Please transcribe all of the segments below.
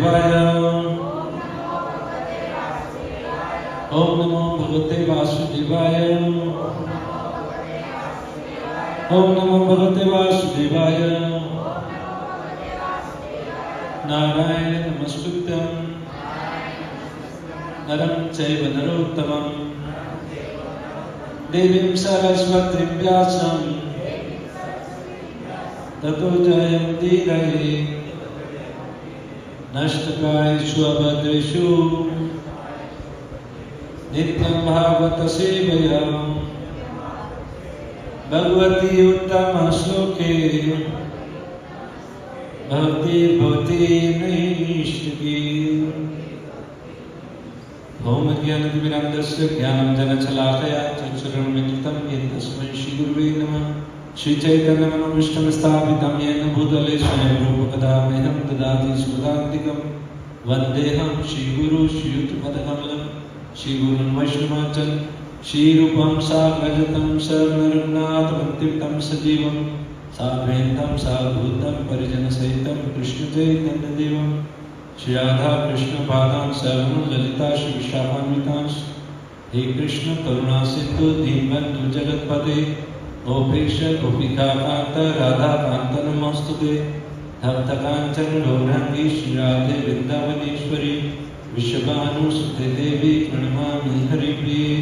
वासुदेवाय। ओम नमो भगवते वासुदेवाय। ओम नमो भगवते वासुदेवाय। नारायण नमस्कृत्यं नरं चैव नरोत्तमं देवीं सरस्वतीं व्यासं ततो जयमुदीरये। नष्टकायेषु अभद्रेषु नित्यं भागवत सेवया। भगवती उत्तम श्लोके भक्ति भवति नैष्ठिकी। ओम ज्ञानतिमिरान्धस्य ज्ञानञ्जनशलाकया चक्षुरुन्मीलितं येन तस्मै श्रीगुरुवे नमः। श्रीचैतन्यमनोभीष्टं स्थापितं येन भूतले स्वयं रूपकदा मह्यं ददाति सुखदान्तिकं। वन्देऽहं श्रीगुरु श्रीयुतपदकमलं श्रीगुरुं वैष्णवांश्च श्रीरूपं साग्रजातं शरणरघुनाथवन्दितं तं सजीवं साद्वैतं सावधूतं परिजनसहितं कृष्णचैतन्यदेवं श्री राधा कृष्ण पादान् सर्वं ललिता श्री विशाखान्वितांश्च। हे कृष्ण करुणा सिंधु दीनबन्धु जगत्पते गोपेश गोपिका कांत राधा कांत नमोस्तुते। तप्त कांचन गौरांगी श्री राधे वृंदावनेश्वरी विश्वभानुसुते देवी प्रणमामि हरिप्रिये।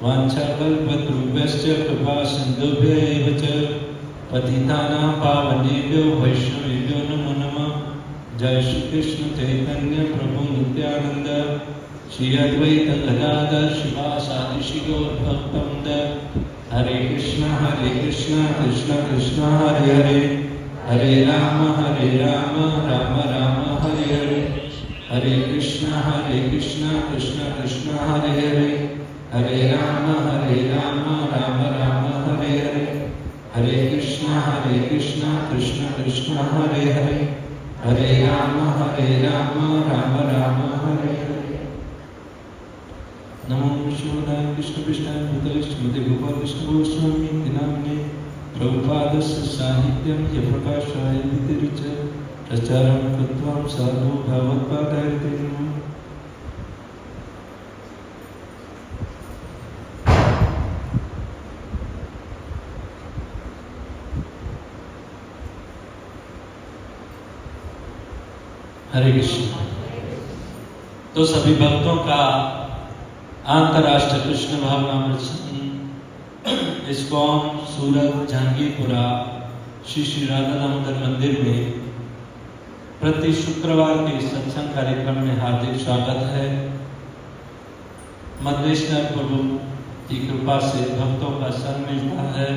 वाञ्छाकल्पतरुभ्यश्च कृपा सिन्धुभ्यैव च पतितानां पावनेभ्यो वैष्णवेभ्यो नमो नमः। जय श्री कृष्ण चैतन्य प्रभु नित्यानंद श्री अद्वैत गदाधर शिवासादि श्री गौर भक्तवृंद। हरे कृष्ण कृष्ण कृष्ण हरे हरे हरे राम राम राम हरे हरे। हरे कृष्ण कृष्ण कृष्ण हरे हरे हरे राम राम राम हरे हरे। हरे कृष्ण कृष्ण कृष्ण हरे हरे हरे राम राम राम हरे हरे। नमो विष्णुपदाय कृष्णपृष्ठाय भूतले श्रीमते गोपाल कृष्ण गोस्वामी नाम्ने प्रभुपादस्य साहित्यं यप्रकाशाय वितिरिच प्रचारं कृत्वा साधु भगवत्पादाय ते नमः। हरे कृष्ण। तो सभी भक्तों का अंतर्राष्ट्रीय कृष्ण भावनामृत इस्कॉन सूरत जहांगीरपुरा श्री श्री राधा दामोदर मंदिर में प्रति शुक्रवार के सत्संग कार्यक्रम में हार्दिक स्वागत है। मध्वेश्वर प्रभु की कृपा से भक्तों का संग मिलता है,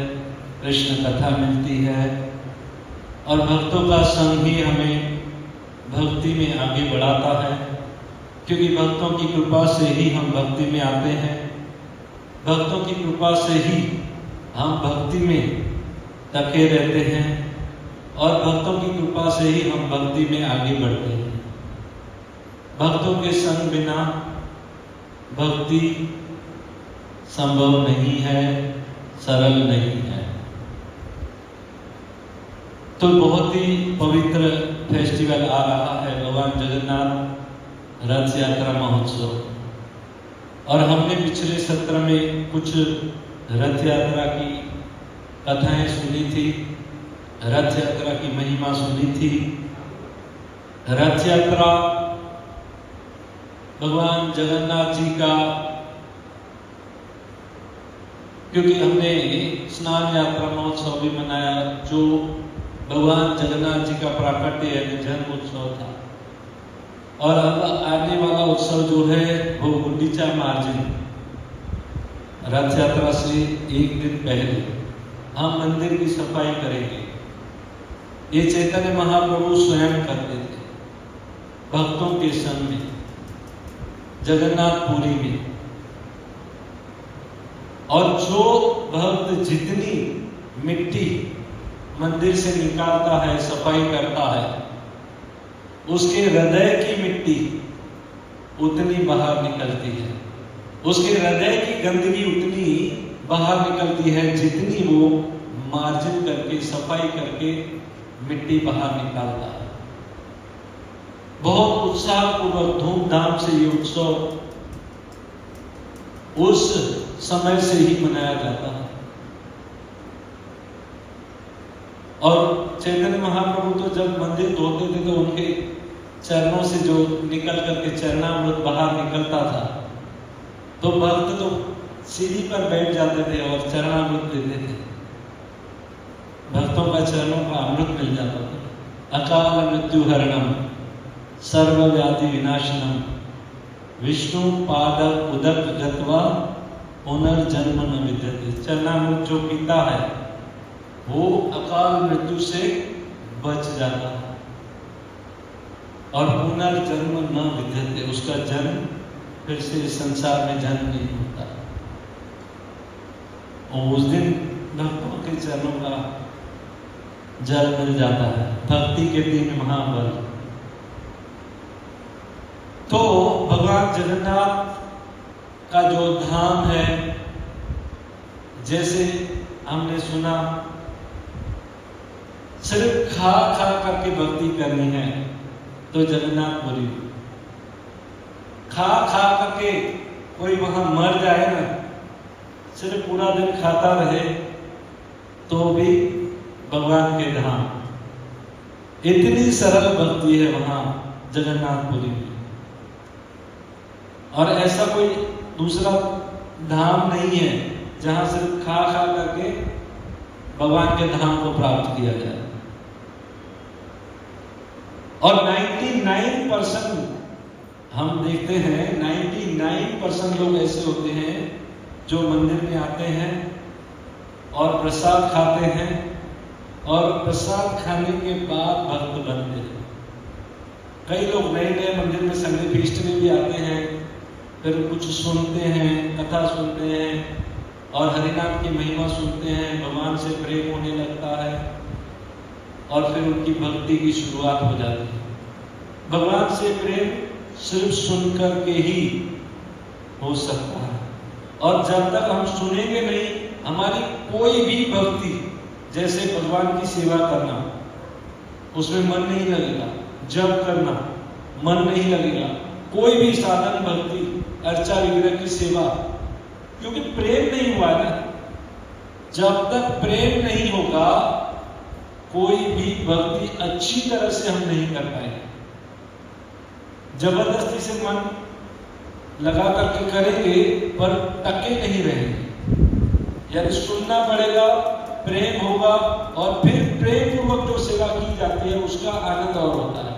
कृष्ण कथा मिलती है और भक्तों का संग ही हमें भक्ति में आगे बढ़ाता है, क्योंकि भक्तों की कृपा से ही हम भक्ति में आते हैं। भक्तों की कृपा से ही हम भक्ति में टके रहते हैं और भक्तों की कृपा से ही हम भक्ति में आगे बढ़ते हैं। भक्तों के संग बिना भक्ति संभव नहीं है, सरल नहीं है। तो बहुत ही पवित्र फेस्टिवल आ रहा है, भगवान जगन्नाथ रथ यात्रा महोत्सव। और हमने पिछले सत्र में कुछ रथ यात्रा की कथाएं सुनी थी, रथ यात्रा की महिमा सुनी थी। रथ यात्रा भगवान जगन्नाथ जी का, क्योंकि हमने स्नान यात्रा महोत्सव भी मनाया जो भगवान जगन्नाथ जी का प्राकट्य यानी जन्म उत्सव था। और अब आने वाला उत्सव जो है वो गुंडीचा मार्जिन, रथ यात्रा से एक दिन पहले हम मंदिर की सफाई करेंगे। ये चैतन्य महाप्रभु स्वयं करते थे भक्तों के संग में जगन्नाथपुरी में। और जो भक्त जितनी मिट्टी मंदिर से निकालता है, सफाई करता है, उसके हृदय की मिट्टी उतनी बाहर निकलती है, उसके हृदय की गंदगी उतनी बाहर निकलती है जितनी वो मार्जिन करके, सफाई करके मिट्टी बाहर निकालता है। बहुत उत्साहपूर्वक धूमधाम से ये उत्सव उस समय से ही मनाया जाता है। और चैतन्य महाप्रभु तो जब मंदिर धोते थे तो उनके चरणों से जो निकल करके चरणामृत बाहर निकलता था, तो भक्त तो सीढ़ी पर बैठ जाते थे और चरणामृत लेते थे। भक्तों का चरणों का अमृत मिल जाता था। अकाल मृत्यु हरणम सर्व व्याधि विनाशनम विष्णु पाद उदक गत्वा पुनर्जन्म न विद्यते। चरणामृत जो पीता है वो अकाल मृत्यु से बच जाता है और पुनर्जन्म न विद्यते, उसका जन्म फिर से इस संसार में जन्म नहीं होता। और उस दिन भक्तों के चरणों का जल मिल जाता है। भक्ति के 3 महाबल। तो भगवान जगन्नाथ का जो धाम है, जैसे हमने सुना, सिर्फ खा खा करके भक्ति करनी है तो जगन्नाथपुरी। खा खा करके कोई वहां मर जाए ना, सिर्फ पूरा दिन खाता रहे तो भी भगवान के धाम। इतनी सरल भक्ति है वहां जगन्नाथपुरी में। और ऐसा कोई दूसरा धाम नहीं है जहां सिर्फ खा खा करके भगवान के धाम को प्राप्त किया जाए। और 99% हम देखते हैं, 99% लोग ऐसे होते हैं जो मंदिर में आते हैं और प्रसाद खाते हैं और प्रसाद खाने के बाद भक्त बनते हैं। कई लोग नए नए मंदिर में संडे फीस्ट में भी आते हैं, फिर कुछ सुनते हैं, कथा सुनते हैं और हरिनाम की महिमा सुनते हैं, भगवान से प्रेम होने लगता है और फिर उनकी भक्ति की शुरुआत हो जाती है। भगवान से प्रेम सिर्फ सुनकर के ही हो सकता है, और जब तक हम सुनेंगे नहीं, हमारी कोई भी भक्ति, जैसे भगवान की सेवा करना, उसमें मन नहीं लगेगा, जप करना मन नहीं लगेगा, कोई भी साधन भक्ति, अर्चा विग्रह की सेवा, क्योंकि प्रेम नहीं हुआ ना। जब तक प्रेम नहीं होगा कोई भी भक्ति अच्छी तरह से हम नहीं कर पाएंगे। जबरदस्ती से मन लगा करके करेंगे पर टके नहीं रहेंगे। यानी सुनना पड़ेगा, प्रेम होगा और फिर प्रेम पूर्वक जो सेवा की जाती है उसका आनंद और होता है।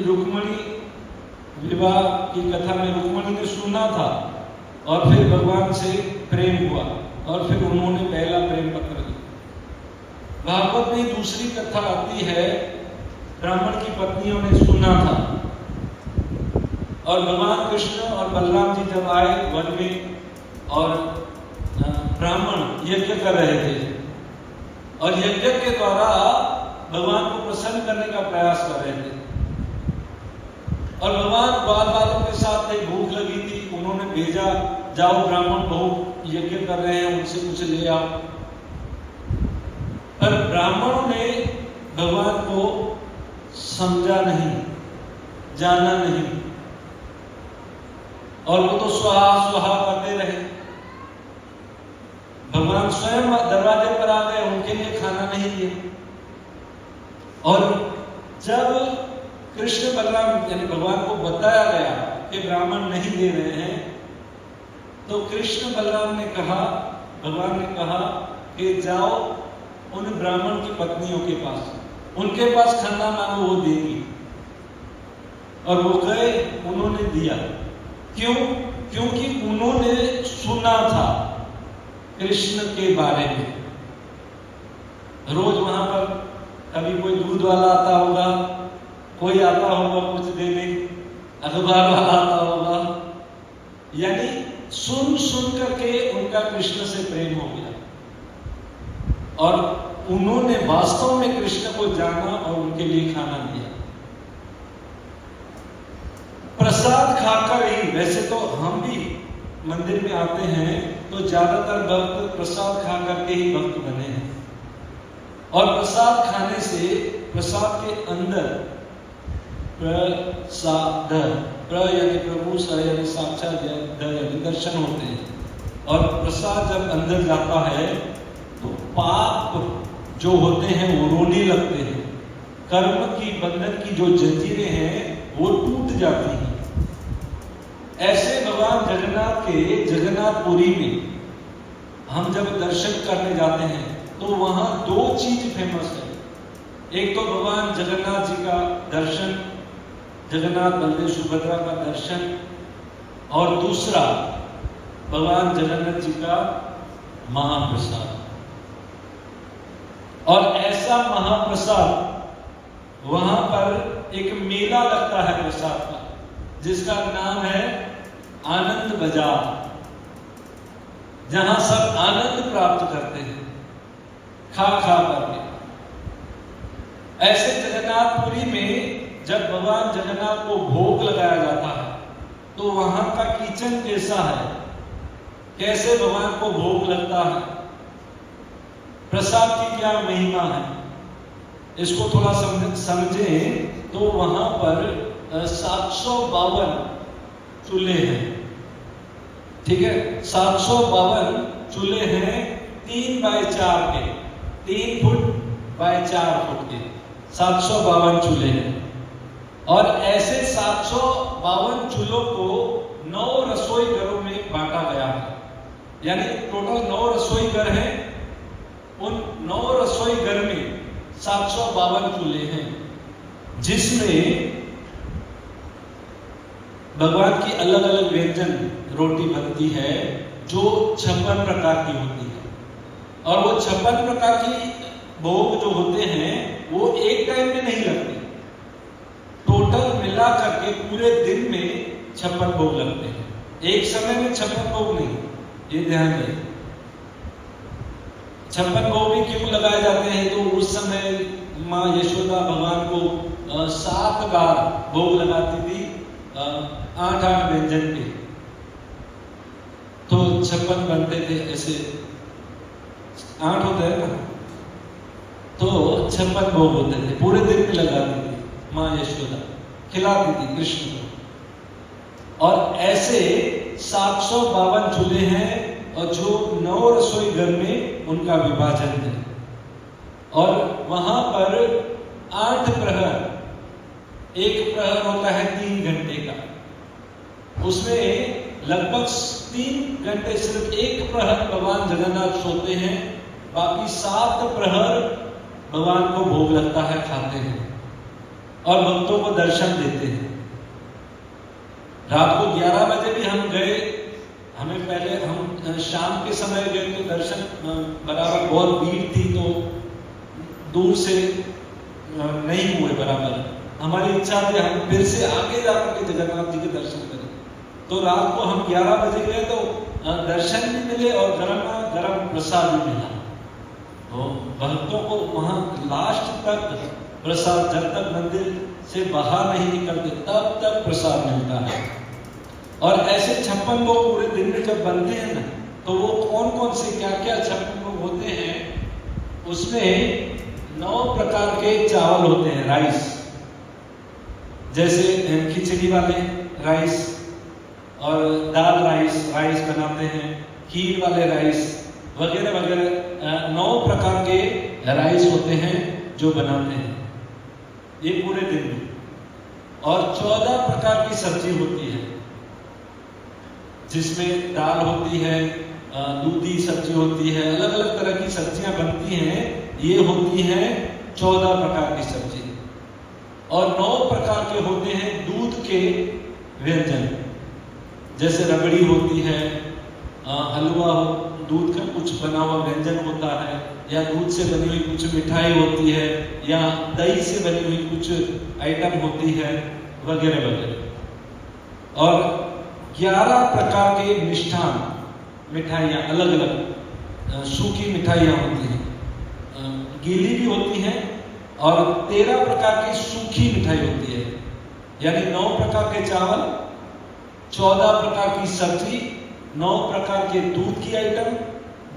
रुक्मणी विवाह की कथा में रुक्मणी ने सुना था और फिर भगवान से प्रेम हुआ और फिर उन्होंने पहला प्रेम पत्र लिखा। भागवत में दूसरी कथा आती है, ब्राह्मण की पत्नियों ने सुना था और भगवान कृष्ण और बलराम जी जब आए वन में और ब्राह्मण यज्ञ कर रहे थे और यज्ञ के द्वारा भगवान को प्रसन्न करने का प्रयास कर रहे थे और भगवान बाल बालों के साथ थे, भूख लगी थी, उन्होंने भेजा, जाओ ब्राह्मण बहुत यज्ञ कर रहे हैं, उनसे कुछ ले आओ। पर ब्राह्मणों ने भगवान को समझा नहीं, जाना नहीं और वो तो स्वाहा स्वाहा करते रहे। भगवान स्वयं दरवाजे पर आ गए, उनके लिए खाना नहीं दिया। और जब कृष्ण बलराम यानी भगवान को बताया गया कि ब्राह्मण नहीं दे रहे हैं, तो कृष्ण बलराम ने कहा, भगवान ने कहा कि जाओ उन ब्राह्मण की पत्नियों के पास, उनके पास खाना मांगो, वो देंगी। और वो गए, उन्होंने दिया। क्यों? क्योंकि उन्होंने सुना था कृष्ण के बारे में। रोज वहां पर कभी कोई दूध वाला आता होगा, कोई आता होगा कुछ देने, अखबार वाला आता होगा, यानी सुन सुन करके उनका कृष्ण से प्रेम हो गया और उन्होंने वास्तव में कृष्ण को जाना और उनके लिए खाना दिया। प्रसाद खाकर ही, वैसे तो हम भी मंदिर में आते हैं तो ज्यादातर भक्त प्रसाद खा करके ही भक्त बने हैं और प्रसाद खाने से प्रसाद के अंदर प्रसाद, प्र यानी प्रभु, स यानी साक्षात, द यानी दर्शन होते हैं। और प्रसाद जब अंदर जाता है तो पाप जो होते हैं वो रोने लगते हैं, कर्म की बंधन की जो जंजीरें हैं वो टूट जाती हैं। ऐसे भगवान जगन्नाथ के जगन्नाथपुरी में हम जब दर्शन करने जाते हैं तो वहां दो चीज फेमस है। एक तो भगवान जगन्नाथ जी का दर्शन, जगन्नाथ बलदेव सुभद्रा का दर्शन, और दूसरा भगवान जगन्नाथ जी का महाप्रसाद। और ऐसा महाप्रसाद वहां पर एक मेला लगता है प्रसाद का, जिसका नाम है आनंद बाजार, जहां सब आनंद प्राप्त करते हैं खा करके। ऐसे जगन्नाथपुरी में जब भगवान जगन्नाथ को भोग लगाया जाता है तो वहां का किचन कैसा है, कैसे भगवान को भोग लगता है, प्रसाद की क्या महिमा है, इसको थोड़ा समझें तो वहां पर 752 चूल्हे हैं। ठीक है, 752 चूल्हे हैं 3 बाय 4 के, 3 फुट बाय 4 फुट के 752 चूल्हे हैं। और ऐसे 752 चूल्हों को 9 रसोई घरों में बांटा गया है, यानी टोटल 9 रसोई घर हैं। उन 9 रसोई घर में 752 चूल्हे हैं, जिसमें भगवान की अलग अलग व्यंजन रोटी बनती है जो 56 प्रकार की होती है। और वो 56 प्रकार की भोग जो होते हैं वो एक टाइम में नहीं लगते, टोटल मिला करके पूरे दिन में 56 भोग लगते हैं। एक समय में 56 भोग नहीं, ये ध्यान दें। 56 भोग भी क्यों लगाए जाते हैं, तो उस समय माँ यशोदा भगवान को 7 बार भोग लगाती थी 8 व्यंजन के, तो 56 बनते थे। ऐसे 8 होते हैं ना, तो 56 भोग होते थे, पूरे दिन में लगाती थी माँ यशोदा, खिलाती थी कृष्ण को। और ऐसे 752 चूल्हे हैं, और जो 9 रसोई घर में उनका विभाजन है। और वहां पर 8 प्रहर, एक प्रहर होता है 3 घंटे का, उसमें लगभग 3 घंटे सिर्फ एक प्रहर भगवान जगन्नाथ सोते हैं, बाकी 7 प्रहर भगवान को भोग लगता है, खाते हैं और भक्तों को दर्शन देते हैं। रात को 11 बजे भी हम गए, हमें पहले हम शाम के समय गए तो दर्शन बराबर, बहुत भीड़ थी तो दूर से नहीं हुए बराबर। हमारी इच्छा थी हम फिर से आगे जाकर के जगन्नाथ जी के दर्शन करें, तो रात को हम 11 बजे गए तो दर्शन भी मिले और गरम प्रसाद भी मिला। तो भक्तों को वहां लास्ट तक प्रसाद, जब तक मंदिर से बाहर नहीं निकलते तब तक प्रसाद मिलता है। और ऐसे 56 भोग पूरे दिन में जब बनते हैं ना, तो वो कौन कौन से क्या 56 भोग होते हैं, उसमें 9 प्रकार के चावल होते हैं, राइस, जैसे खिचड़ी वाले राइस और दाल राइस बनाते हैं, खीर वाले राइस वगैरह वगैरह। 9 प्रकार के राइस होते हैं जो बनाते हैं ये पूरे दिन में। और 14 प्रकार की सब्जी होती है, जिसमें दाल होती है, दूधी सब्जी होती है, अलग अलग तरह की सब्जियां बनती हैं। ये होती हैं 14 प्रकार की सब्जी। और 9 प्रकार के होते हैं दूध के व्यंजन, जैसे रबड़ी होती है, हलवा, दूध का कुछ बना हुआ व्यंजन होता है, या दूध से बनी हुई कुछ मिठाई होती है, या दही से बनी हुई कुछ आइटम होती है, वगैरह वगैरह। और 11 प्रकार के मिष्ठान, मिठाइयाँ, अलग अलग सूखी मिठाइयाँ होती हैं, गीली भी होती हैं, और 13 प्रकार की सूखी मिठाई होती है। यानी 9 प्रकार के चावल, 14 प्रकार की सब्जी, 9 प्रकार के दूध की आइटम,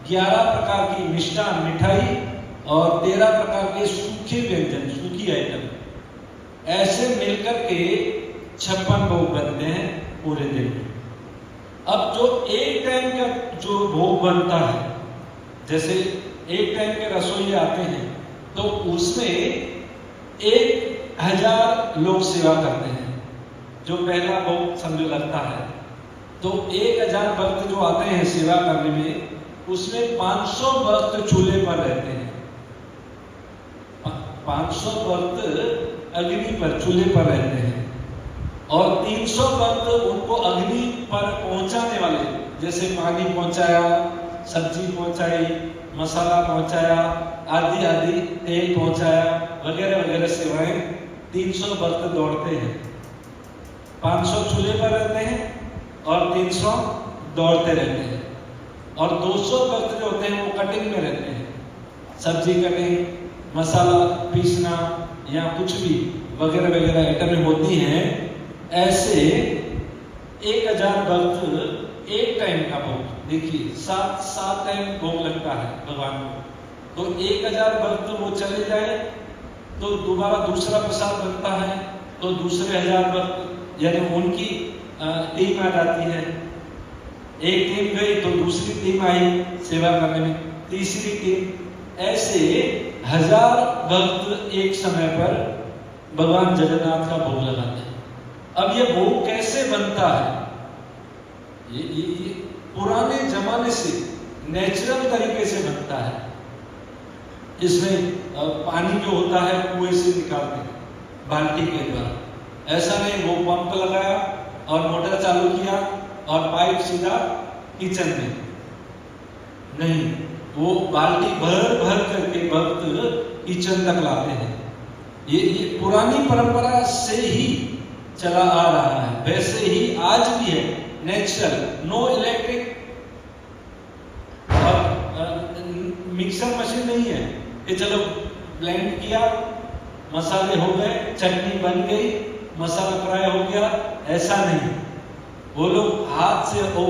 11 प्रकार की मिष्ठान मिठाई, और 13 प्रकार के सूखे व्यंजन, सूखी की आइटम, ऐसे मिलकर के 56 भोग बनते हैं पूरे दिन में। अब जो एक टाइम का जो भोग बनता है, जैसे एक टाइम के रसोई आते हैं तो उसमें 1000 लोग सेवा करते हैं। जो पहला भोग समझो लगता है तो 1000 भक्त जो आते हैं सेवा करने में, उसमें 500 भक्त चूल्हे पर रहते हैं, 500 भक्त अग्नि पर चूल्हे पर रहते हैं, और 300 भक्त उनको अग्नि पर पहुंचाने वाले, जैसे पानी पहुंचाया, सब्जी पहुंचाई, मसाला पहुंचाया, आदि आदि तेल पहुंचाया, वगैरह वगैरह सेवाएं 300 भक्त दौड़ते हैं। 500 चूल्हे पर रहते हैं और 300 दौड़ते रहते हैं, और 200 भक्त जो होते हैं वो कटिंग में रहते हैं, सब्जी कटिंग, मसाला पीसना या कुछ भी वगैरह वगैरह आइटमें होती हैं। ऐसे 1000 भक्त एक टाइम का भोग, देखिए 7 टाइम भोग लगता है भगवान को, तो 1000 भक्त वो चले जाए तो दोबारा दूसरा प्रसाद बनता है, तो दूसरे 1000 भक्त यानी उनकी टीम आ जाती है। एक टीम गई तो दूसरी टीम आई सेवा करने में, तीसरी टीम, ऐसे 1000 भक्त एक समय पर भगवान जगन्नाथ का भोग लगाते हैं। अब ये भोग कैसे बनता है? ये पुराने जमाने से नेचुरल तरीके से बनता है। इसमें पानी जो होता है कुएं से निकालते हैं बाल्टी के द्वारा, ऐसा नहीं वो पंप लगाया और मोटर चालू किया और पाइप सीधा किचन में, नहीं, वो बाल्टी भर भर करके भक्त किचन तक लाते हैं। ये पुरानी परंपरा से ही चला आ रहा है, वैसे ही आज भी है, नेचुरल, नो इलेक्ट्रिक और मिक्सर मशीन नहीं है कि चलो ब्लेंड किया, मसाले हो गए, चटनी बन गई, मसाला फ्राई हो गया, ऐसा नहीं। वो लोग हाथ से वो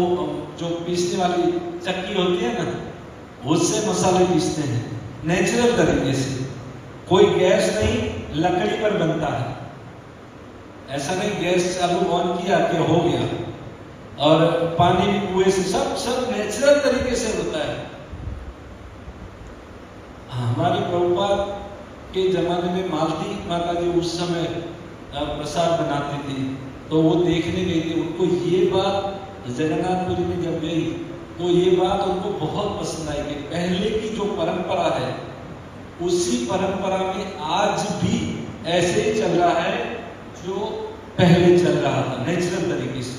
जो पीसने वाली चक्की होती है ना, उससे मसाले पीसते हैं नेचुरल तरीके से, कोई गैस नहीं, लकड़ी पर बनता है। ऐसा नहीं गैस चालू ऑन किया कि हो गया, और पानी भी कुएं से, सब नेचुरल तरीके से होता है। हमारे प्रभुपाद के जमाने में मालती माता जी उस समय प्रसाद बनाती थी, तो वो देखने गई थी, उनको ये बात जगन्नाथपुरी में जब गई तो ये बात उनको बहुत पसंद आई कि पहले की जो परंपरा है उसी परंपरा में आज भी ऐसे ही चल रहा है जो पहले चल रहा था, नेचुरल तरीके से।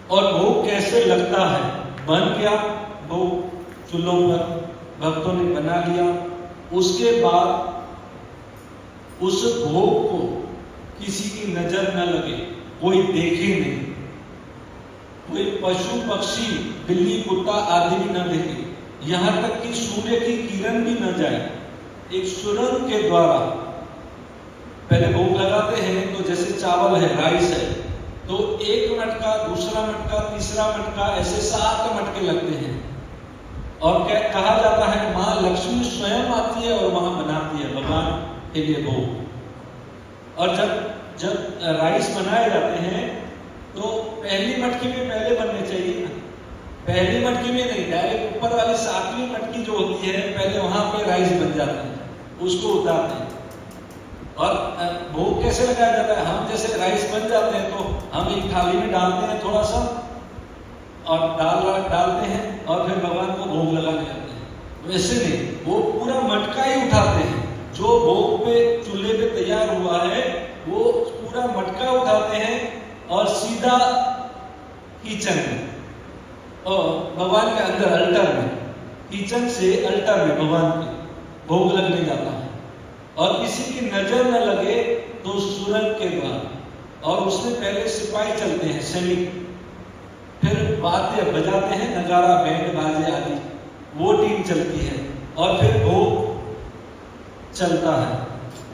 और भोग कैसे लगता है? बन गया भोग चूल्हों पर, भक्तों ने बना लिया, उसके बाद उस भोग को किसी की नजर न लगे, कोई देखे नहीं, कोई पशु पक्षी बिल्ली कुत्ता आदि भी न देखे, यहां तक कि सूर्य की किरण भी न जाए। एक सुरंग के द्वारा पहले भोग लगाते हैं, तो जैसे चावल है, राइस है, तो एक मटका, दूसरा मटका, तीसरा मटका, ऐसे 7 मटके लगते हैं। और कहा जाता है मां लक्ष्मी स्वयं आती है और वहां बनाती है भगवान के लिए भोग। और जब राइस बनाए जाते हैं तो पहली मटकी में पहले बनने चाहिए ना, पहली मटकी में नहीं, डायरेक्ट ऊपर वाली 7वीं मटकी जो होती है पहले वहां पे राइस बन जाता है, उसको उतारते हैं। और भोग कैसे लगाया जाता है? हम जैसे राइस बन जाते हैं तो हम एक थाली में डालते हैं थोड़ा सा, और डालते हैं और फिर भगवान को भोग लगाने जाते हैं। वैसे नहीं, वो पूरा मटका ही उठाते हैं, जो भोग पे चूल्हे पे तैयार हुआ है वो पूरा मटका उठाते हैं और सीधा किचन में, और भगवान के अंदर अल्टर में, किचन से अल्टर में भगवान के भोग लगने जाता है। और किसी की नजर न लगे तो सुरंग के द्वारा, और उसमें पहले सिपाही चलते हैं, सैनिक, फिर वाद्य बजाते हैं, नगारा, बैंड बाजे आदि, वो टीम चलती है, और फिर भोग चलता है,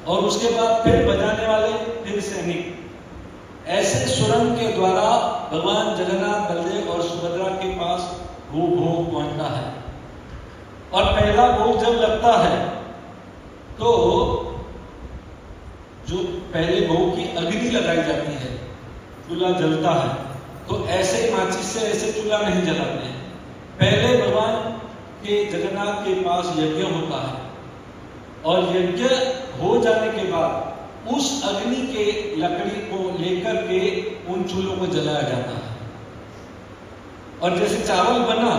और उसके बाद फिर बजाने वाले, फिर सैनिक, ऐसे सुरंग के द्वारा भगवान जगन्नाथ, बलदेव और सुभद्रा के पास वो भोग पहुंचता है। और पहला भोग जब लगता है तो जो पहले भोग की अग्नि लगाई जाती है, चूल्हा जलता है, तो ऐसे ही माचिस से ऐसे चूल्हा नहीं जलाते हैं। पहले भगवान के जगन्नाथ के पास यज्ञ होता है और यज्ञ हो जाने के बाद उस अग्नि के लकड़ी को लेकर के उन चूल्हों को जलाया जाता है। और जैसे चावल बना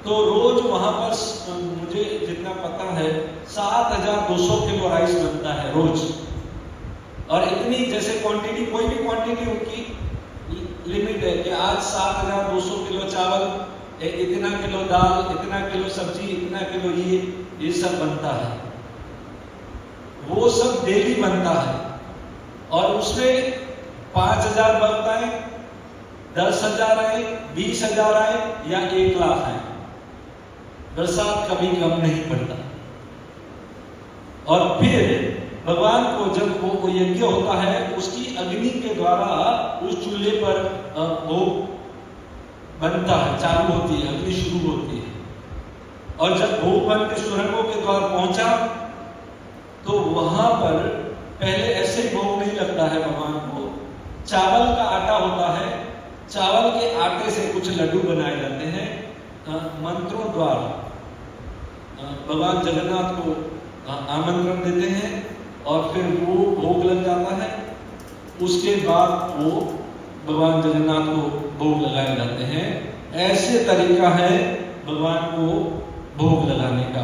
तो रोज वहां पर मुझे जितना पता है 7200 किलो राइस बनता है रोज। और इतनी जैसे क्वांटिटी, कोई भी क्वांटिटी उनकी लिमिट है कि आज 7200 किलो चावल, इतना किलो दाल, इतना किलो सब्जी, इतना किलो ये सब बनता है। वो सब डेली बनता है और उसमें 5000 बनता है, 10,000 आए, 20,000 आए या 1 लाख आए, प्रसाद कभी कम नहीं पड़ता। और फिर भगवान को जब वो यज्ञ होता है उसकी अग्नि के द्वारा उस चूल्हे पर भोग बनता है, चालू होती है, अग्नि शुरू होती है। और जब भोग बन के सुरंगों के द्वार पहुंचा तो वहां पर पहले ऐसे ही भोग नहीं लगता है भगवान को। चावल का आटा होता है, चावल के आटे से कुछ लड्डू बनाए जाते हैं, मंत्रों द्वारा भगवान जगन्नाथ को आमंत्रण देते हैं और फिर वो भोग लग जाता है। उसके बाद वो भगवान जगन्नाथ को भोग लगाए जाते हैं। ऐसे तरीका है भगवान को भोग लगाने का।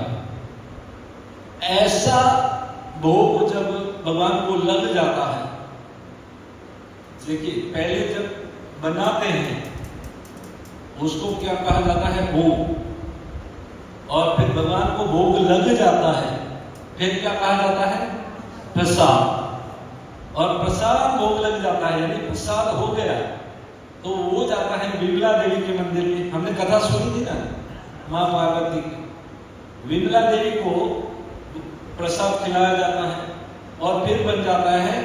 ऐसा भोग जब भगवान को लग जाता है, देखिए पहले जब बनाते हैं उसको क्या कहा जाता है, भोग। और फिर भगवान को भोग लग जाता है, फिर क्या कहा जाता है, प्रसाद। और प्रसाद भोग लग जाता है यानी प्रसाद हो गया तो वो जाता है विमला देवी के मंदिर में। हमने कथा सुनी थी ना मां पार्वती की। विमला देवी को प्रसाद खिलाया जाता है और फिर बन जाता है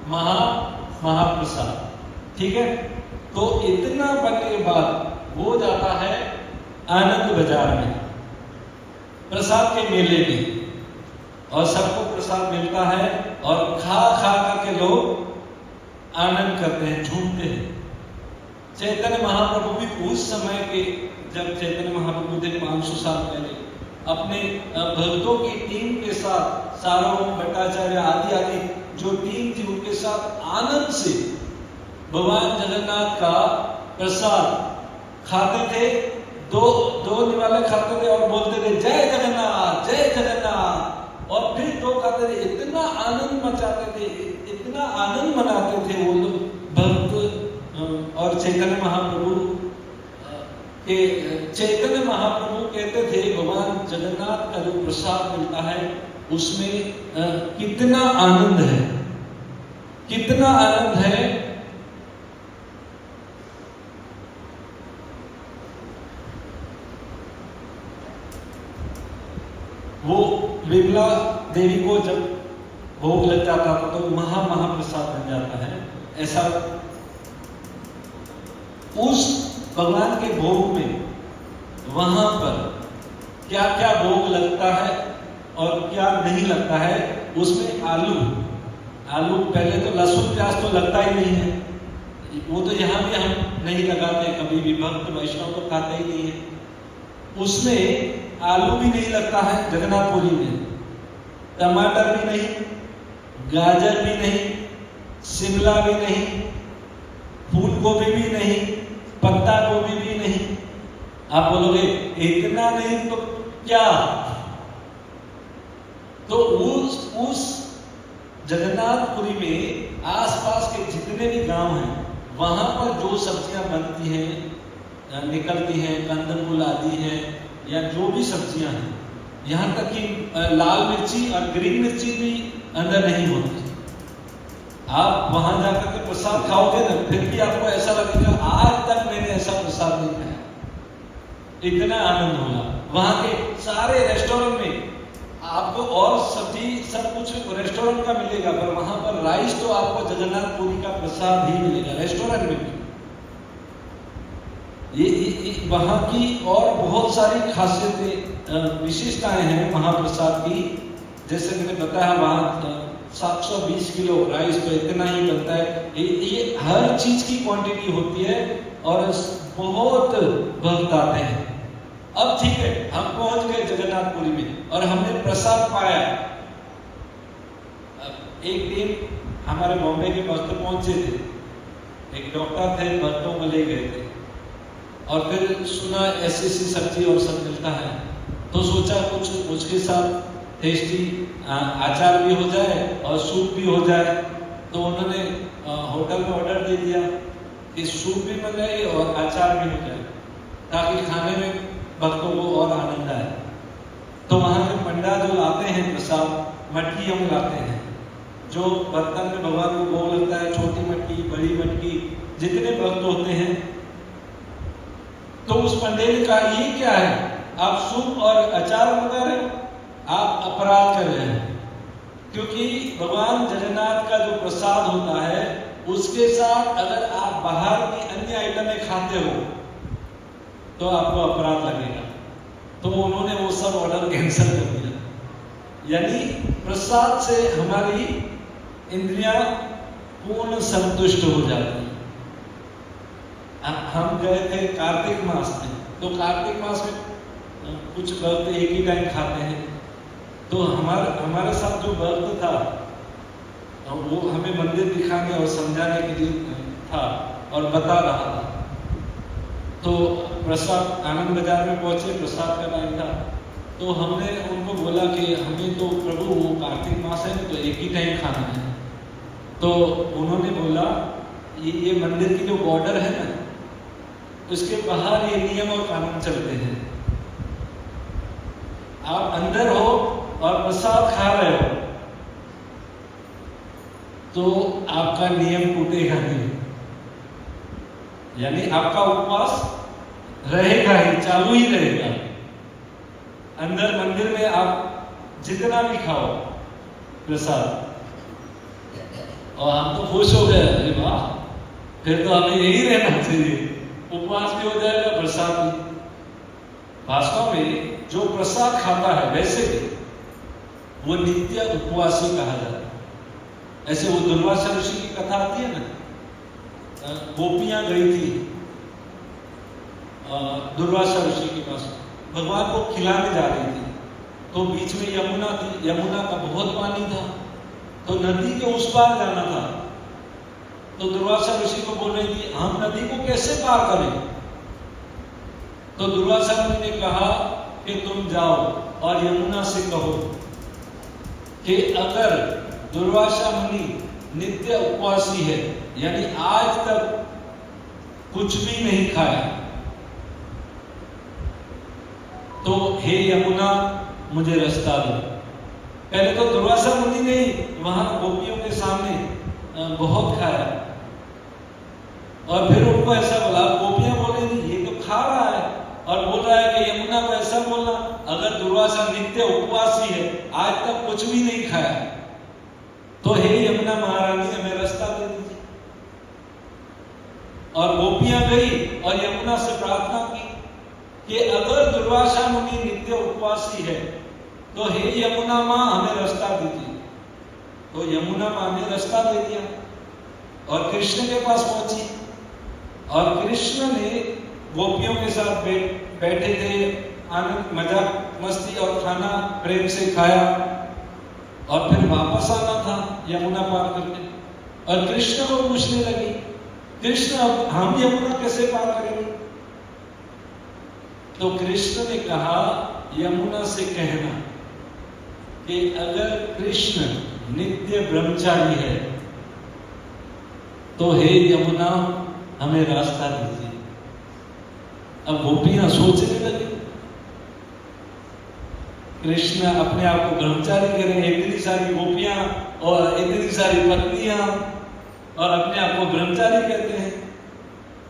महाप्रसाद। ठीक है, तो इतना बनने के बाद वो जाता है आनंद बाजार में, प्रसाद के मेले में, और सबको प्रसाद मिलता है और खा करके लोग आनंद करते हैं, झूमते हैं। चैतन्य महाप्रभु भी उस समय के, जब चैतन्य महाप्रभु थे 500 साल पहले, अपने भक्तों की टीम के साथ, सार्वभौम भट्टाचार्य आदि जो टीम थी उनके साथ आनंद से भगवान जगन्नाथ का प्रसाद खाते थे। दो निवाले खाते थे और बोलते थे जय जगन्नाथ जय जगन्नाथ, और फिर दो खाते थे। इतना आनंद मचाते थे, इतना आनंद मनाते थे वो लोग भक्त। और चैतन्य महाप्रभु कहते थे भगवान जगन्नाथ का जो प्रसाद मिलता है उसमें कितना आनंद है, कितना आनंद है। वो विमला देवी को जब भोग लग जाता था तो महाप्रसाद बन जाता है। ऐसा उस भगवान के भोग में वहां पर क्या क्या भोग लगता है और क्या नहीं लगता है। उसमें आलू पहले तो लहसुन प्याज तो लगता ही नहीं है, वो तो यहाँ भी हम नहीं लगाते, कभी भी भक्त वैष्णव तो खाते ही नहीं है। उसमें आलू भी नहीं लगता है जगन्नाथपुरी में, टमाटर भी नहीं, गाजर भी नहीं, शिमला भी नहीं, फूल गोभी भी नहीं, पत्ता गोभी भी नहीं। आप बोलोगे इतना नहीं तो क्या? तो उस जगन्नाथपुरी में आसपास के जितने भी गांव हैं वहां पर जो सब्जियां बनती हैं, निकलती हैं, कंदमूल आदि हैं या जो भी सब्जियां हैं, यहाँ तक कि लाल मिर्ची और ग्रीन मिर्ची भी अंदर नहीं होती। आप वहां जाकर के प्रसाद खाओगे ना, फिर भी आपको ऐसा लगेगा आज तक मैंने ऐसा प्रसाद नहीं खाया, इतना आनंद होगा। वहां के सारे रेस्टोरेंट में आपको और सब्जी सब कुछ रेस्टोरेंट का मिलेगा, पर वहां पर राइस तो आपको जगन्नाथपुरी का प्रसाद ही मिलेगा रेस्टोरेंट में भी। ये वहां की और बहुत सारी खासियतें, विशिष्टताएं हैं महाप्रसाद की। जैसे मैंने बताया वहां 720 किलो राइस तो इतना ही बनता है। ये हर चीज की क्वांटिटी होती है और बहुत भक्त आते हैं। अब ठीक है, हम पहुंच गए जगन्नाथपुरी में और हमने प्रसाद पाया। एक दिन हमारे बॉम्बे के भक्त पहुंचे थे, एक डॉक्टर थे, भक्तों को ले गए थे और फिर सुना ऐसी सब्जी और सब मिलता है, तो सोचा कुछ उसके साथ टेस्टी अचार भी हो जाए और सूप भी हो जाए। तो उन्होंने होटल में ऑर्डर दे दिया कि सूप भी मिल जाए और अचार भी हो जाए, ताकि खाने में भक्तों को और आनंद आए। तो वहाँ के पंडा जो लाते हैं प्रसाद, मटकी हम लाते हैं, जो बर्तन में भगवान को भोग लगता है, छोटी मटकी, बड़ी मटकी, जितने भक्त होते हैं। तो उस पंडे ने कहा ये क्या है, आप सूप और अचार मंगा रहे हो, आप अपराध कर रहे हैं, क्योंकि भगवान जगन्नाथ का जो प्रसाद होता है उसके साथ अगर आप बाहर की अन्य आइटमें खाते हो तो आपको अपराध लगेगा। तो उन्होंने वो सब ऑर्डर कैंसिल कर दिया। यानी प्रसाद से हमारी इंद्रियां पूर्ण संतुष्ट हो जाती हैं। हम गए थे कार्तिक मास में, तो कार्तिक मास में कुछ भक्त एक ही टाइम खाते हैं। तो हमारे साथ जो भक्त था वो हमें मंदिर दिखाने और समझाने के लिए था और बता रहा था। तो प्रसाद आनंद बाजार में पहुंचे, प्रसाद का टाइम था, तो हमने उनको बोला कि हमें तो प्रभु वो कार्तिक मास है तो एक ही टाइम खाना है। तो उन्होंने बोला ये मंदिर की जो बॉर्डर है ना, उसके बाहर ये नियम और कानून चलते हैं। आप अंदर हो और प्रसाद खा रहे हो तो आपका नियम टूटेगा नहीं, यानी आपका उपवास रहेगा ही, चालू ही रहेगा। अंदर मंदिर में आप जितना भी खाओ प्रसाद, और हम तो खुश हो गए, अरे वाह, फिर तो हमें यही रहना चाहिए, उपवास भी हो जाएगा, प्रसाद भी। वास्तव में जो प्रसाद खाता है वैसे वो नित्य उपवासी कहा जाता है। ऐसे वो दुर्वासा ऋषि की कथा आती है ना, गोपियां गई थी दुर्वासा ऋषि के पास, भगवान को खिलाने जा रही थी। तो बीच में यमुना थी, यमुना का बहुत पानी था, तो नदी के उस पार जाना था। तो दुर्वासा ऋषि को बोल रही थी हम नदी को कैसे पार करें। तो दुर्वासा मुनि ने कहा कि तुम जाओ और यमुना से कहो कि अगर दुर्वासा मुनि नित्य उपवासी है, यानी आज तक कुछ भी नहीं खाया, तो हे यमुना मुझे रास्ता दो। पहले तो दुर्वासा मुनि ने वहां गोपियों के सामने बहुत खाया और फिर उनको ऐसा बोला, गोपियां बोले नहीं ये तो खा रहा है और बोल रहा है कि यमुना को ऐसा बोलना, अगर दुर्वासा नित्य उपवासी है, आज तक कुछ भी नहीं खाया, तो हे यमुना महारानी हमें रास्ता दे दीजिए। और गोपियां गई और यमुना से प्रार्थना की कि अगर दुर्वासा मुनि नित्य उपवासी है तो हे यमुना मां हमें रास्ता दीजिए। तो यमुना मां ने रास्ता दे दिया और कृष्ण के पास पहुंची, और कृष्ण ने गोपियों के साथ बैठे थे, आनंद मजाक मस्ती और खाना प्रेम से खाया, और फिर वापस आना था यमुना पार करके। और कृष्ण को पूछने लगी, कृष्ण अब हम यमुना कैसे पार करेंगे। तो कृष्ण ने कहा यमुना से कहना कि अगर कृष्ण नित्य ब्रह्मचारी है तो हे यमुना हमें रास्ता दीजिए। अब गोपियां सोचने लगी, कृष्ण अपने आप को ब्रह्मचारी करें, इतनी सारी गोपियां और इतनी सारी पत्नियां और अपने आप को ब्रह्मचारी कहते हैं।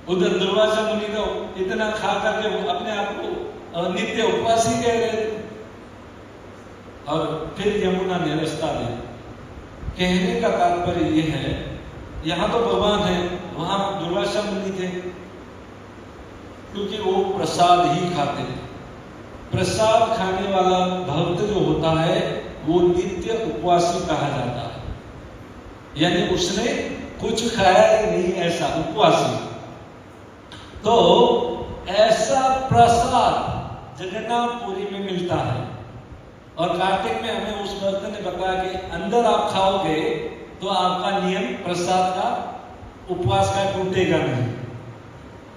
उधर दुर्वासा मुनि तो इतना खा करके अपने आप को नित्य उपवासी कह रहे थे। और फिर यमुना ने रास्ता दिया। कहने का तात्पर्य यह है, यहाँ तो भगवान है, वहां दुर्वासा मुनि थे, क्योंकि वो प्रसाद ही खाते थे। प्रसाद खाने वाला भक्त जो होता है वो नित्य उपवासी कहा जाता है। यानी उसने कुछ खाया ही नहीं, ऐसा उपवासी। तो ऐसा प्रसाद जगन्नाथपुरी में मिलता है। और कार्तिक में हमें उस भक्त ने बताया कि अंदर आप खाओगे तो आपका नियम प्रसाद का, उपवास का टूटेगा नहीं।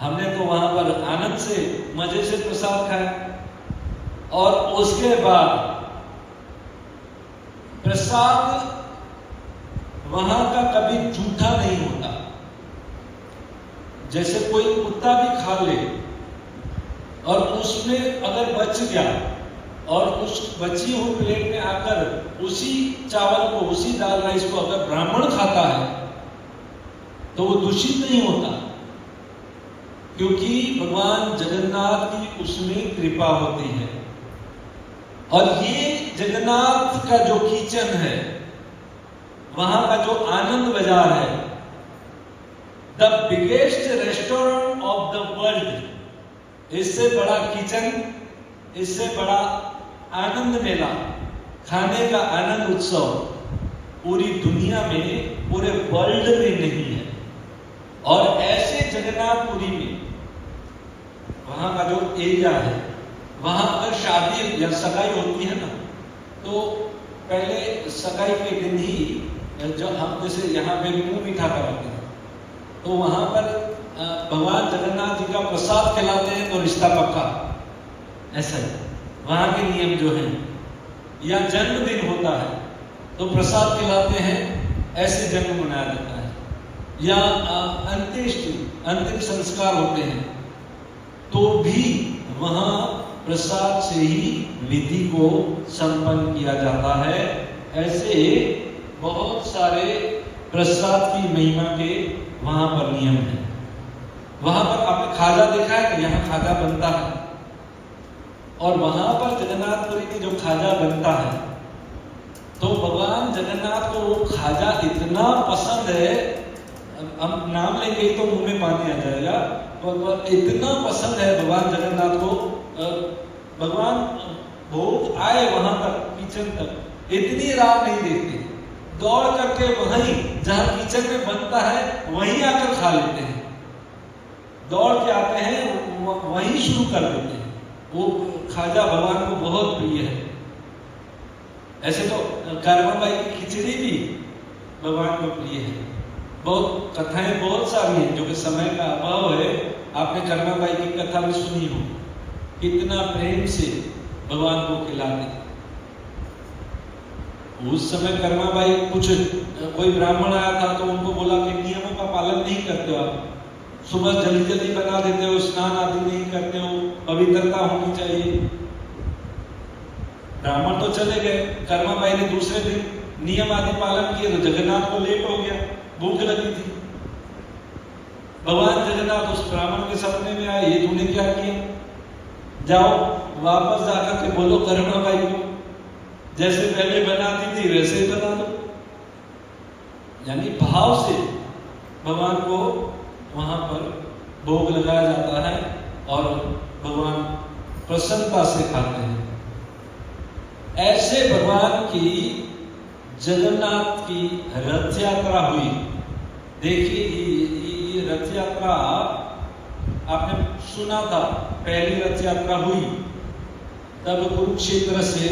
हमने तो वहां पर आनंद से, मजे से प्रसाद खाया। और उसके बाद प्रसाद वहां का कभी जूठा नहीं होता। जैसे कोई कुत्ता भी खा ले और उसमें अगर बच गया और उस बची हुई प्लेट में आकर उसी चावल को, उसी दाल राइस को अगर ब्राह्मण खाता है तो वो दूषित नहीं होता, क्योंकि भगवान जगन्नाथ की उसमें कृपा होती है। और ये जगन्नाथ का जो किचन है, वहां का जो आनंद बाजार है, the biggest restaurant of the world, इससे बड़ा किचन, इससे बड़ा आनंद मेला, खाने का आनंद उत्सव पूरी दुनिया में, पूरे वर्ल्ड में नहीं है। और ऐसे जगन्नाथपुरी में वहां का जो एरिया है, वहां अगर शादी या सगाई होती है ना, तो पहले सगाई के दिन ही जो हम जैसे यहाँ पे मुंह मीठा कराते हैं, तो वहां पर भगवान जगन्नाथ जी का प्रसाद खिलाते हैं तो रिश्ता पक्का, ऐसा है वहां के नियम जो हैं। या जन्मदिन होता है तो प्रसाद खिलाते हैं, ऐसे जन्म मनाया जाता है। या अंत्येष्टि, अंतिम संस्कार होते हैं तो भी वहां प्रसाद से ही विधि को संपन्न किया जाता है। ऐसे बहुत सारे प्रसाद की महिमा के वहां पर नियम है। वहां पर आपने खाजा देखा है कि यहाँ खाजा बनता है, और वहां पर जगन्नाथपुरी में जो खाजा बनता है, तो भगवान जगन्नाथ को वो खाजा इतना पसंद है, हम नाम लेंगे तो मुंह में पानी आ जाएगा, इतना पसंद है भगवान जगन्नाथ को। भगवान भोग आए वहां तक, किचन तक, इतनी राह नहीं देखते, दौड़ करके वहीं जहां किचन में बनता है वहीं आकर खा लेते हैं, दौड़ के आते हैं, वहीं शुरू कर देते हैं। वो खाजा भगवान को बहुत प्रिय है। ऐसे तो कर्माबाई की खिचड़ी भी भगवान को प्रिय है। बहुत कथाएं बहुत सारी हैं, जो कि समय का अभाव है, आपने कर्माबाई की कथा भी सुनी हो, कितना प्रेम से भगवान को खिलाते। उस समय कर्माबाई कुछ, कोई ब्राह्मण आया था तो उनको बोला कि नियमों का पालन नहीं करते हो आप, सुबह जल्दी जल्दी बना देते हो, स्नान आदि नहीं करते हो, पवित्रता होनी चाहिए। ब्राह्मण तो चले गए, कर्माबाई ने दूसरे दिन नियम आदि पालन किए तो जगन्नाथ को लेट हो गया, भूख लगी थी। भगवान जगन्नाथ उस ब्राह्मण के सपने में आए, ये तूने क्या किया, जाओ वापस जाकर के बोलो कर्माबाई को, जैसे पहले बनाती थी वैसे ही बना दो। यानी भाव से भगवान को वहां पर भोग लगाया जाता है और भगवान प्रसन्नता से खाते हैं। ऐसे भगवान की जगन्नाथ की रथ यात्रा हुई। देखिए ये रथ यात्रा आपने सुना था, पहली रथ यात्रा हुई तब कुरुक्षेत्र से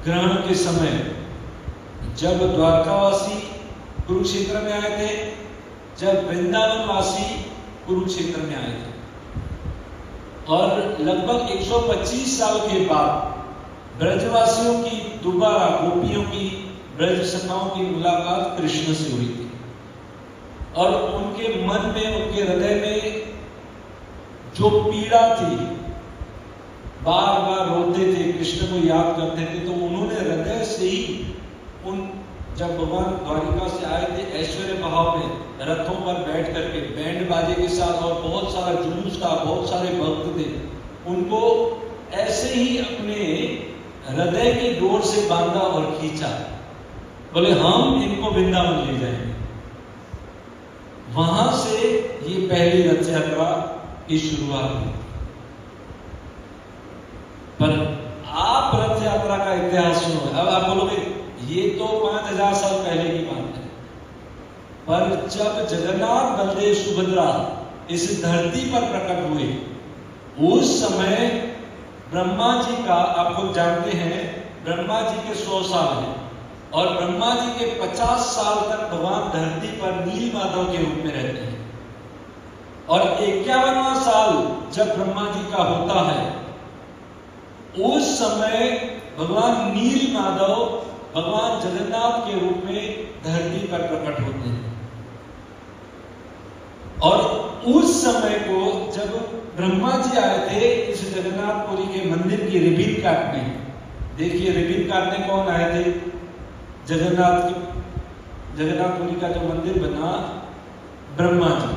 ग्रहण के समय, जब द्वारकावासी कुरुक्षेत्र में आए थे, जब वृंदावन वासी कुरुक्षेत्र में आए थे, और लगभग 125 साल के बाद ब्रजवासियों की दोबारा, गोपियों की, ब्रज सखाओं की मुलाकात कृष्ण से हुई थी। और उनके मन में, उनके हृदय में जो पीड़ा थी, बार बार रोते थे, कृष्ण को याद करते थे, तो उन्होंने हृदय से ही जब भगवान द्वारिका से आए थे, ऐश्वर्य भाव में रथों पर बैठ करके, बैंड बाजे के साथ, और बहुत सारा जुलूस था, बहुत सारे भक्त थे, उनको ऐसे ही अपने हृदय की डोर से बांधा और खींचा, बोले हम इनको वृंदावन ले जाएंगे। वहां से ये पहली रथ यात्रा की शुरुआत हुई। पर आप रथ यात्रा का इतिहास सुनो, अब आप बोलोगे ये तो 5000 साल पहले की बात है। पर जब जगन्नाथ बलदेव सुभद्रा इस धरती पर प्रकट हुए, उस समय ब्रह्मा जी का, आप लोग जानते हैं ब्रह्मा जी के 100 साल हैं और ब्रह्मा जी के 50 साल तक भगवान धरती पर नील माधव के रूप में रहते हैं और 51वां साल जब ब्रह्मा जी का होता है, उस समय भगवान नील माधव भगवान जगन्नाथ के रूप में धरती पर प्रकट होते हैं। और उस समय को जब ब्रह्मा जी आए थे इस जगन्नाथपुरी के मंदिर की रिबन काटने, देखिए रिबन काटने कौन आए थे? जगन्नाथपुरी का जो मंदिर बना ब्रह्मा जी।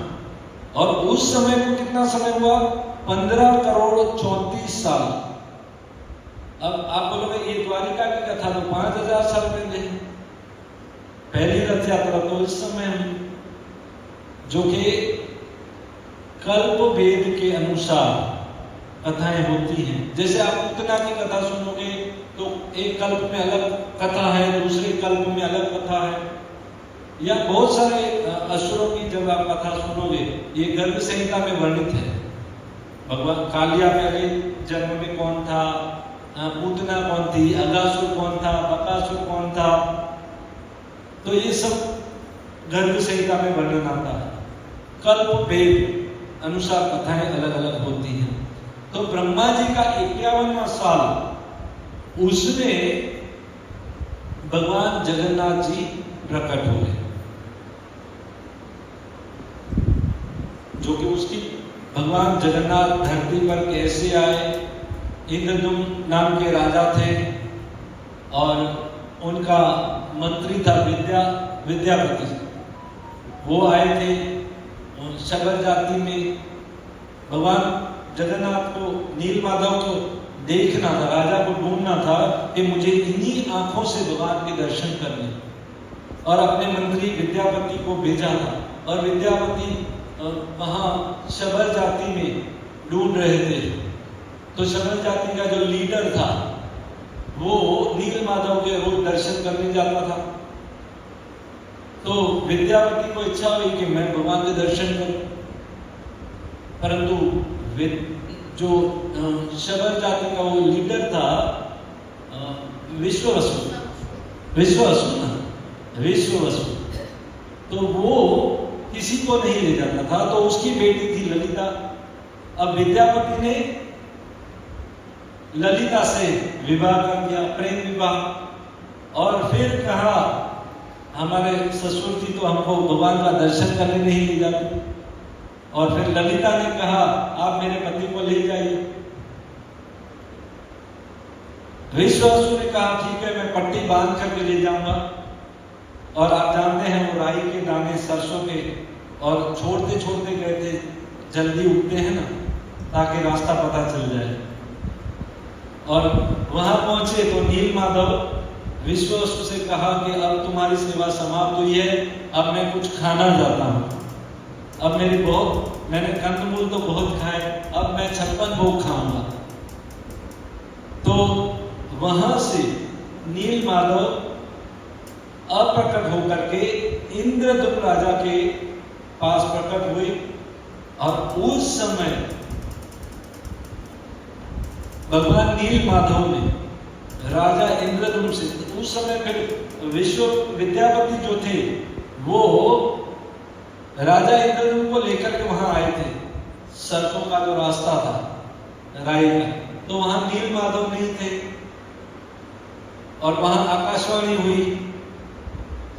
और उस समय को कितना समय हुआ? 15 करोड़ 34 साल। अब आप बोलोगे ये द्वारिका की कथा तो 5000 साल पहले, पहली रथ यात्रा तो इस समय हुई, जो कि कल्प वेद के अनुसार कथाएं होती हैं। जैसे आप पूतना की कथा सुनोगे तो एक कल्प में अलग कथा है, दूसरे कल्प में अलग कथा है, या बहुत सारे असुरों की जब आप कथा सुनोगे, ये गर्भ संहिता में वर्णित है। भगवान कालिया पहले जन्म में कौन था, पूतना कौन थी, अगासुर कौन था, बकासुर कौन था, तो ये सब गर्भ संहिता में वर्णन आता है। कल्प वेद अनुसार कथाएं अलग अलग होती हैं। तो ब्रह्मा जी का 51वां साल, उसमें भगवान जगन्नाथ जी प्रकट हुए, जो कि उसकी भगवान जगन्नाथ धरती पर कैसे आए? इंद्रदुम्न नाम के राजा थे और उनका मंत्री था विद्यापति, वो आए थे शबर जाति में। भगवान जगन्नाथ को, नील माधव को देखना था, राजा को ढूंढना था कि मुझे इन्हीं आंखों से भगवान के दर्शन करने, और अपने मंत्री विद्यापति को भेजा था। और विद्यापति वहां शबर जाति में ढूंढ रहे थे, तो शबर जाति का जो लीडर था वो नील माधव के रोज दर्शन करने जाता था। तो विद्यापति को इच्छा हुई कि मैं भगवान के दर्शन करूं, परंतु जो शबर जाति का वो लीडर था विश्ववसु, तो वो किसी को नहीं ले जाता था। तो उसकी बेटी थी ललिता। अब विद्यापति ने ललिता से विवाह कर दिया, प्रेम विवाह, और फिर कहा हमारे ससुर जी तो हमको भगवान का दर्शन करने नहीं ले जाते। और फिर ललिता ने कहा आप मेरे पति को ले जाइए। विश्वासु ने कहा ठीक है, मैं पट्टी बांध करके ले जाऊंगा। और आप जानते हैं वो राई के दाने सरसों के, और छोड़ते छोड़ते गए थे, जल्दी उठते हैं ना ताकि रास्ता पता चल जाए। और वहां पहुंचे तो नील माधव विश्ववसु से कहा कि अब तुम्हारी सेवा समाप्त हुई है, अब मैं कुछ खाना चाहता हूँ। अब मैंने कंदमूल तो बहुत खाए, अब मैं 56 भोग खाऊंगा। तो वहां से नील माधव अप्रकट होकर के इंद्रदुम्न राजा के पास प्रकट हुए। और उस समय भगवान नील माधव ने राजा इंद्रदुम्न से, उस समय फिर विद्यापति जो थे वो राजा इंद्रदुम्न को लेकर के वहां आए थे। सरसों का जो रास्ता था राय का, तो वहां नील माधव नहीं थे। और वहां आकाशवाणी हुई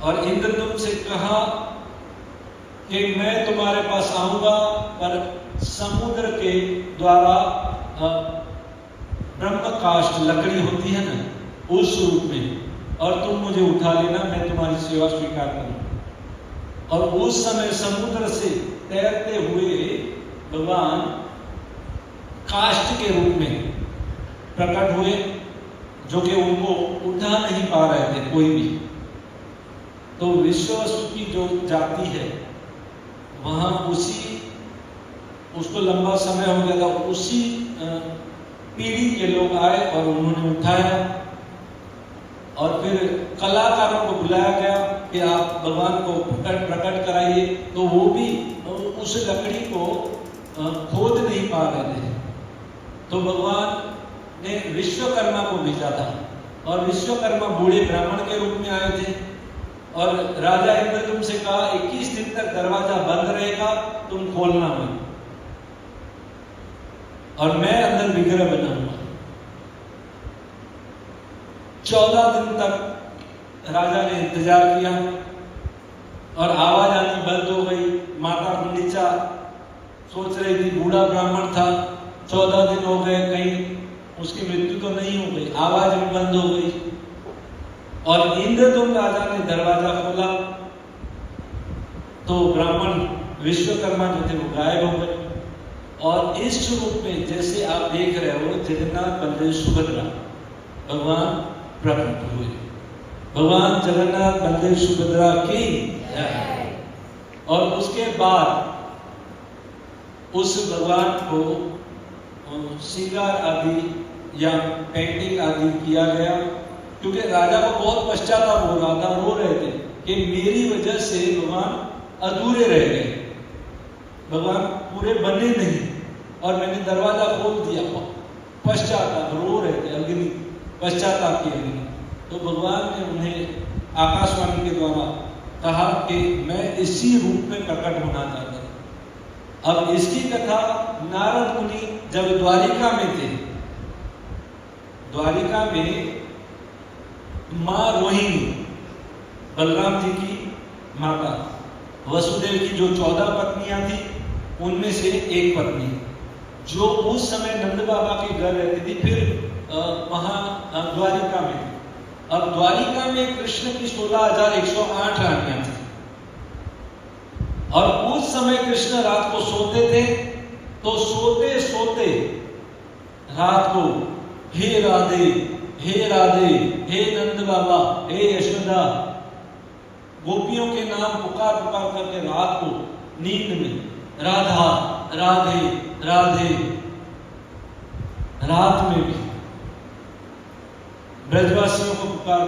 और इंद्रदुम्न से कहा कि मैं तुम्हारे पास आऊंगा, पर समुद्र के द्वारा ब्रह्मकाष्ठ लकड़ी होती है ना, उस रूप में, और तुम मुझे उठा लेना, मैं तुम्हारी सेवा स्वीकार करूंगा। और उस समय समुद्र से तैरते हुए भगवान काष्ठ के रूप में प्रकट हुए, जो कि उनको उठा नहीं पा रहे थे कोई भी। तो विश्ववसु की जो जाति है वहां उसको लंबा समय हो गया था, उसी पीढ़ी के लोग आए और उन्होंने उठाया। और फिर कलाकारों को बुलाया गया कि आप भगवान को प्रकट कराइए, तो वो भी उस लकड़ी को खोद नहीं पा रहे थे। तो भगवान ने विश्वकर्मा को भेजा था, और विश्वकर्मा बूढ़े ब्राह्मण के रूप में आए थे, और राजा इंद्रदुम्न से कहा 21 दिन तक दरवाजा बंद रहेगा, तुम खोलना मत, और मैं अंदर विग्रह बनाऊंगा। 14 दिन तक राजा ने इंतजार किया, और आवाज आनी बंद हो गई। माता गुंडीचा सोच रही थी, बूढ़ा ब्राह्मण था, 14 दिन हो गए, कहीं उसकी मृत्यु तो नहीं हो गई, आवाज भी बंद हो गई। और इंद्रदुम्न राजा ने दरवाजा खोला तो ब्राह्मण विश्वकर्मा जो थे वो गायब हो गए, और इस रूप में जैसे आप देख रहे हो, जगन्नाथ बलदेव सुभद्रा भगवान प्रकट हुए। भगवान जगन्नाथ बलदेव सुभद्रा की जय। और उसके बाद उस भगवान को श्रृंगार आदि या पेंटिंग आदि किया गया, क्योंकि राजा को बहुत पश्चाताप हो रहा था, रो रहे थे कि मेरी वजह से भगवान अधूरे रह गए, भगवान पूरे बने नहीं, और मैंने दरवाजा खोल दिया। पश्चाताप रो रहे थे, अग्नि, पश्चाताप की अग्नि। तो भगवान ने उन्हें आकाशवाणी के द्वारा कहा कि मैं इसी रूप में प्रकट होना चाहता हूं। अब इसकी कथा नारद मुनि जब द्वारिका में थे, द्वारिका में मां रोहिणी, बलराम जी की माता, वसुदेव की जो 14 पत्नियां थी, उनमें से एक पत्नी जो उस समय नंद बाबा के घर रहती थी, फिर वहां द्वारिका में। अब द्वारिका में कृष्ण की 16,108 रानियां थी, और उस समय कृष्ण रात को सोते थे, तो सोते सोते रात को हे राधे, हे राधे, हे नंद बाबा, हे यशोदा, गोपियों के नाम पुकार पुकार करके रात को नींद में राधा राधे राधे, रात में भी ब्रजवासियों को पुकार।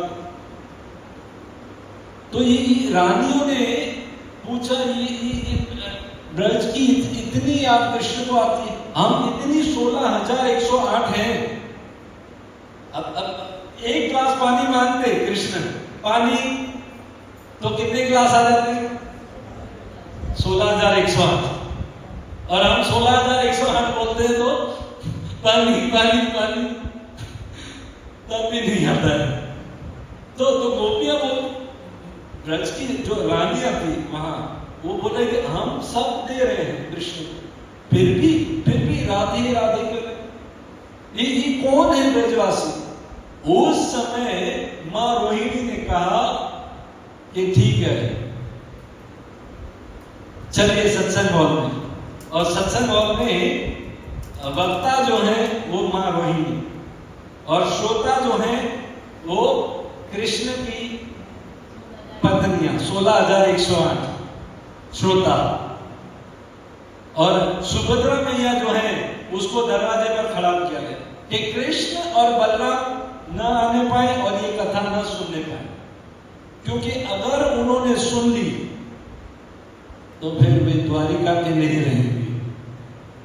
तो ये रानियों ने पूछा, ये ब्रज की इतनी याद कृष्ण को आती है, हम इतनी 16,108 हैं। अब एक ग्लास पानी मांगते कृष्ण, पानी तो कितने ग्लास आ जाते? 16,108, और हम 16,108 बोलते हैं तो पानी पानी पानी, तब भी नहीं आता है। तो गोपियां बोल, ब्रज की जो रानियां थी वहां, वो बोले कि हम सब दे रहे हैं कृष्ण, फिर भी राधे राधे कर रहे। ये कौन है ब्रजवासी? उस समय मां रोहिणी ने कहा कि ठीक है, चलिए सत्संग हॉल में। और सत्संग हॉल में वक्ता जो है वो मां रोहिणी, और श्रोता जो है वो कृष्ण की पत्नियां, 16,108 श्रोता। और सुभद्रा मैया जो है उसको दरवाजे पर खड़ा किया गया कि कृष्ण और बलराम न आने पाए और ये कथा न सुनने पाए, क्योंकि अगर उन्होंने सुन ली तो फिर वे द्वारिका के नहीं रहेंगे।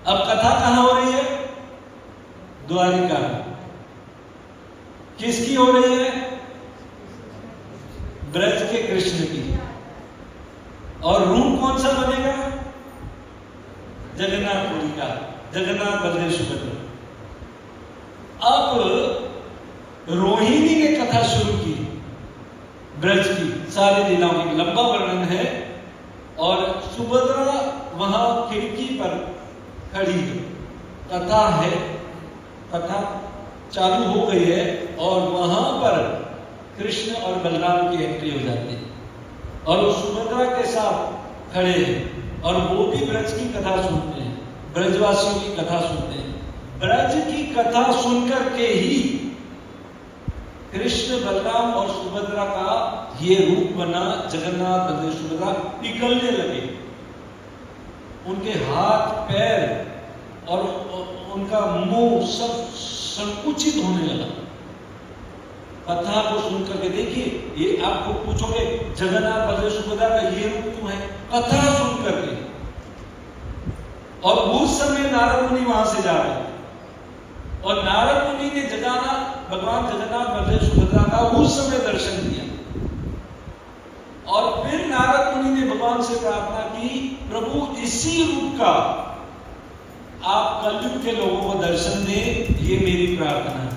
अब कथा कहां हो रही है? द्वारिका। किसकी हो रही है? ब्रज के कृष्ण की। और रूप कौन सा बनेगा? जगन्नाथपुरी का, जगन्नाथ बलदेव सुभद्रा। अब रोहिणी ने कथा शुरू की ब्रज की सारी लीलाओं की, लंबा वर्णन है, और सुभद्रा वहां खिड़की पर खड़ी है, कथा है, कथा चालू हो गई है, और वहां पर कृष्ण और बलराम की एंट्री हो जाती है, और वो सुभद्रा के साथ खड़े हैं, और वो भी ब्रज की कथा सुनते हैं, ब्रजवासियों की कथा सुनते हैं। ब्रज की कथा सुनकर के ही कृष्ण, बलराम और सुभद्रा का ये रूप बना, जगन्नाथ बलदेव सुभद्रा निकलने लगे। उनके हाथ पैर और उनका मुंह सब संकुचित होने लगा, कथा को सुन करके देखिए, ये आपको पूछोगे जगन्नाथ बलदेव सुभद्रा का ये रूप क्यों है, कथा सुन करके। और उस समय नारद मुनि वहां से जा रहे और नारद मुनि ने भगवान जगन्नाथ बलदेव सुभद्रा का उस समय दर्शन किया। और फिर नारद मुनि ने भगवान से प्रार्थना की, प्रभु इसी रूप का आप कलयुग के लोगों को दर्शन दें, ये मेरी प्रार्थना है।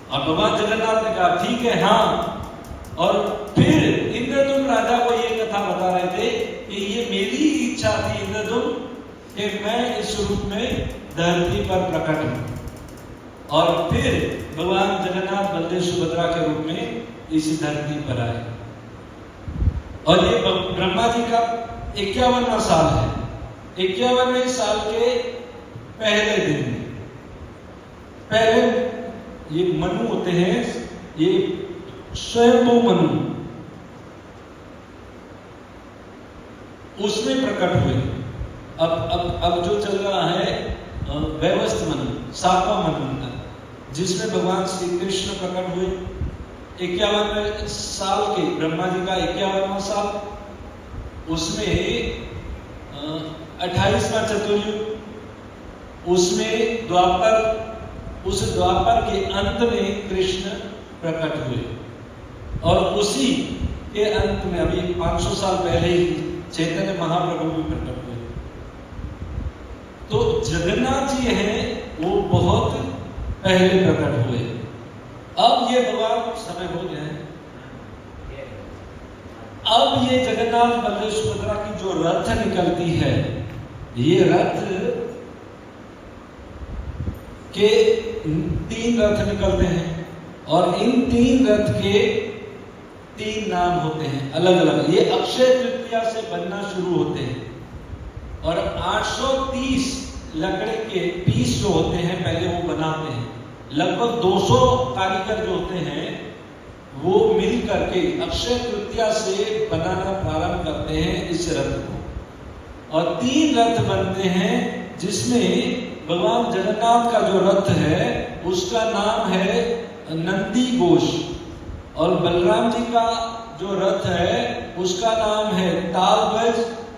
और भगवान जगन्नाथ ने कहा ठीक है, हाँ। और फिर इंद्रदुम्न राजा को ये कथा बता रहे थे कि ये मेरी इच्छा थी इंद्रदुम्न कि मैं इस रूप में धरती पर प्रकट हूं। और फिर भगवान जगन्नाथ बलदेव सुभद्रा के रूप में इस धरती पर आए। और ये ब्रह्मा जी का 51वां साल है। 51वें साल के पहले दिन में, पहले ये मनु होते हैं, ये स्वयंभू मनु, उसमें प्रकट हुए। अब जो चल रहा है वैवस्वत मनु, 7वां मनु, जिसमें भगवान श्री कृष्ण प्रकट हुए। 51वें साल के ब्रह्मा जी का 51वां साल, उसमें 28वां चतुर्युग, उसमें द्वापर, उस द्वापर के अंत में कृष्ण प्रकट हुए। और उसी के अंत में अभी 500 साल पहले ही चैतन्य महाप्रभु भी प्रकट हुए। तो जगन्नाथ जी हैं वो बहुत पहले प्रकट हुए। अब ये भगवान समय हो गया है, अब ये जगन्नाथ बलदेव सुभद्रा की जो रथ निकलती है, ये रथ के 3 रथ निकलते हैं और इन 3 रथ के 3 नाम होते हैं अलग अलग। ये अक्षय तृतीया से बनना शुरू होते हैं और 830 लकड़े के पीस जो होते हैं पहले वो बनाते हैं। लगभग 200 कारीगर जो होते हैं वो मिल करके अक्षय तृतीया से बनाना प्रारंभ करते हैं इस रथ को। और 3 रथ बनते हैं जिसमें भगवान जगन्नाथ का जो रथ है उसका नाम है नंदी घोष, और बलराम जी का जो रथ है उसका नाम है तालध्वज,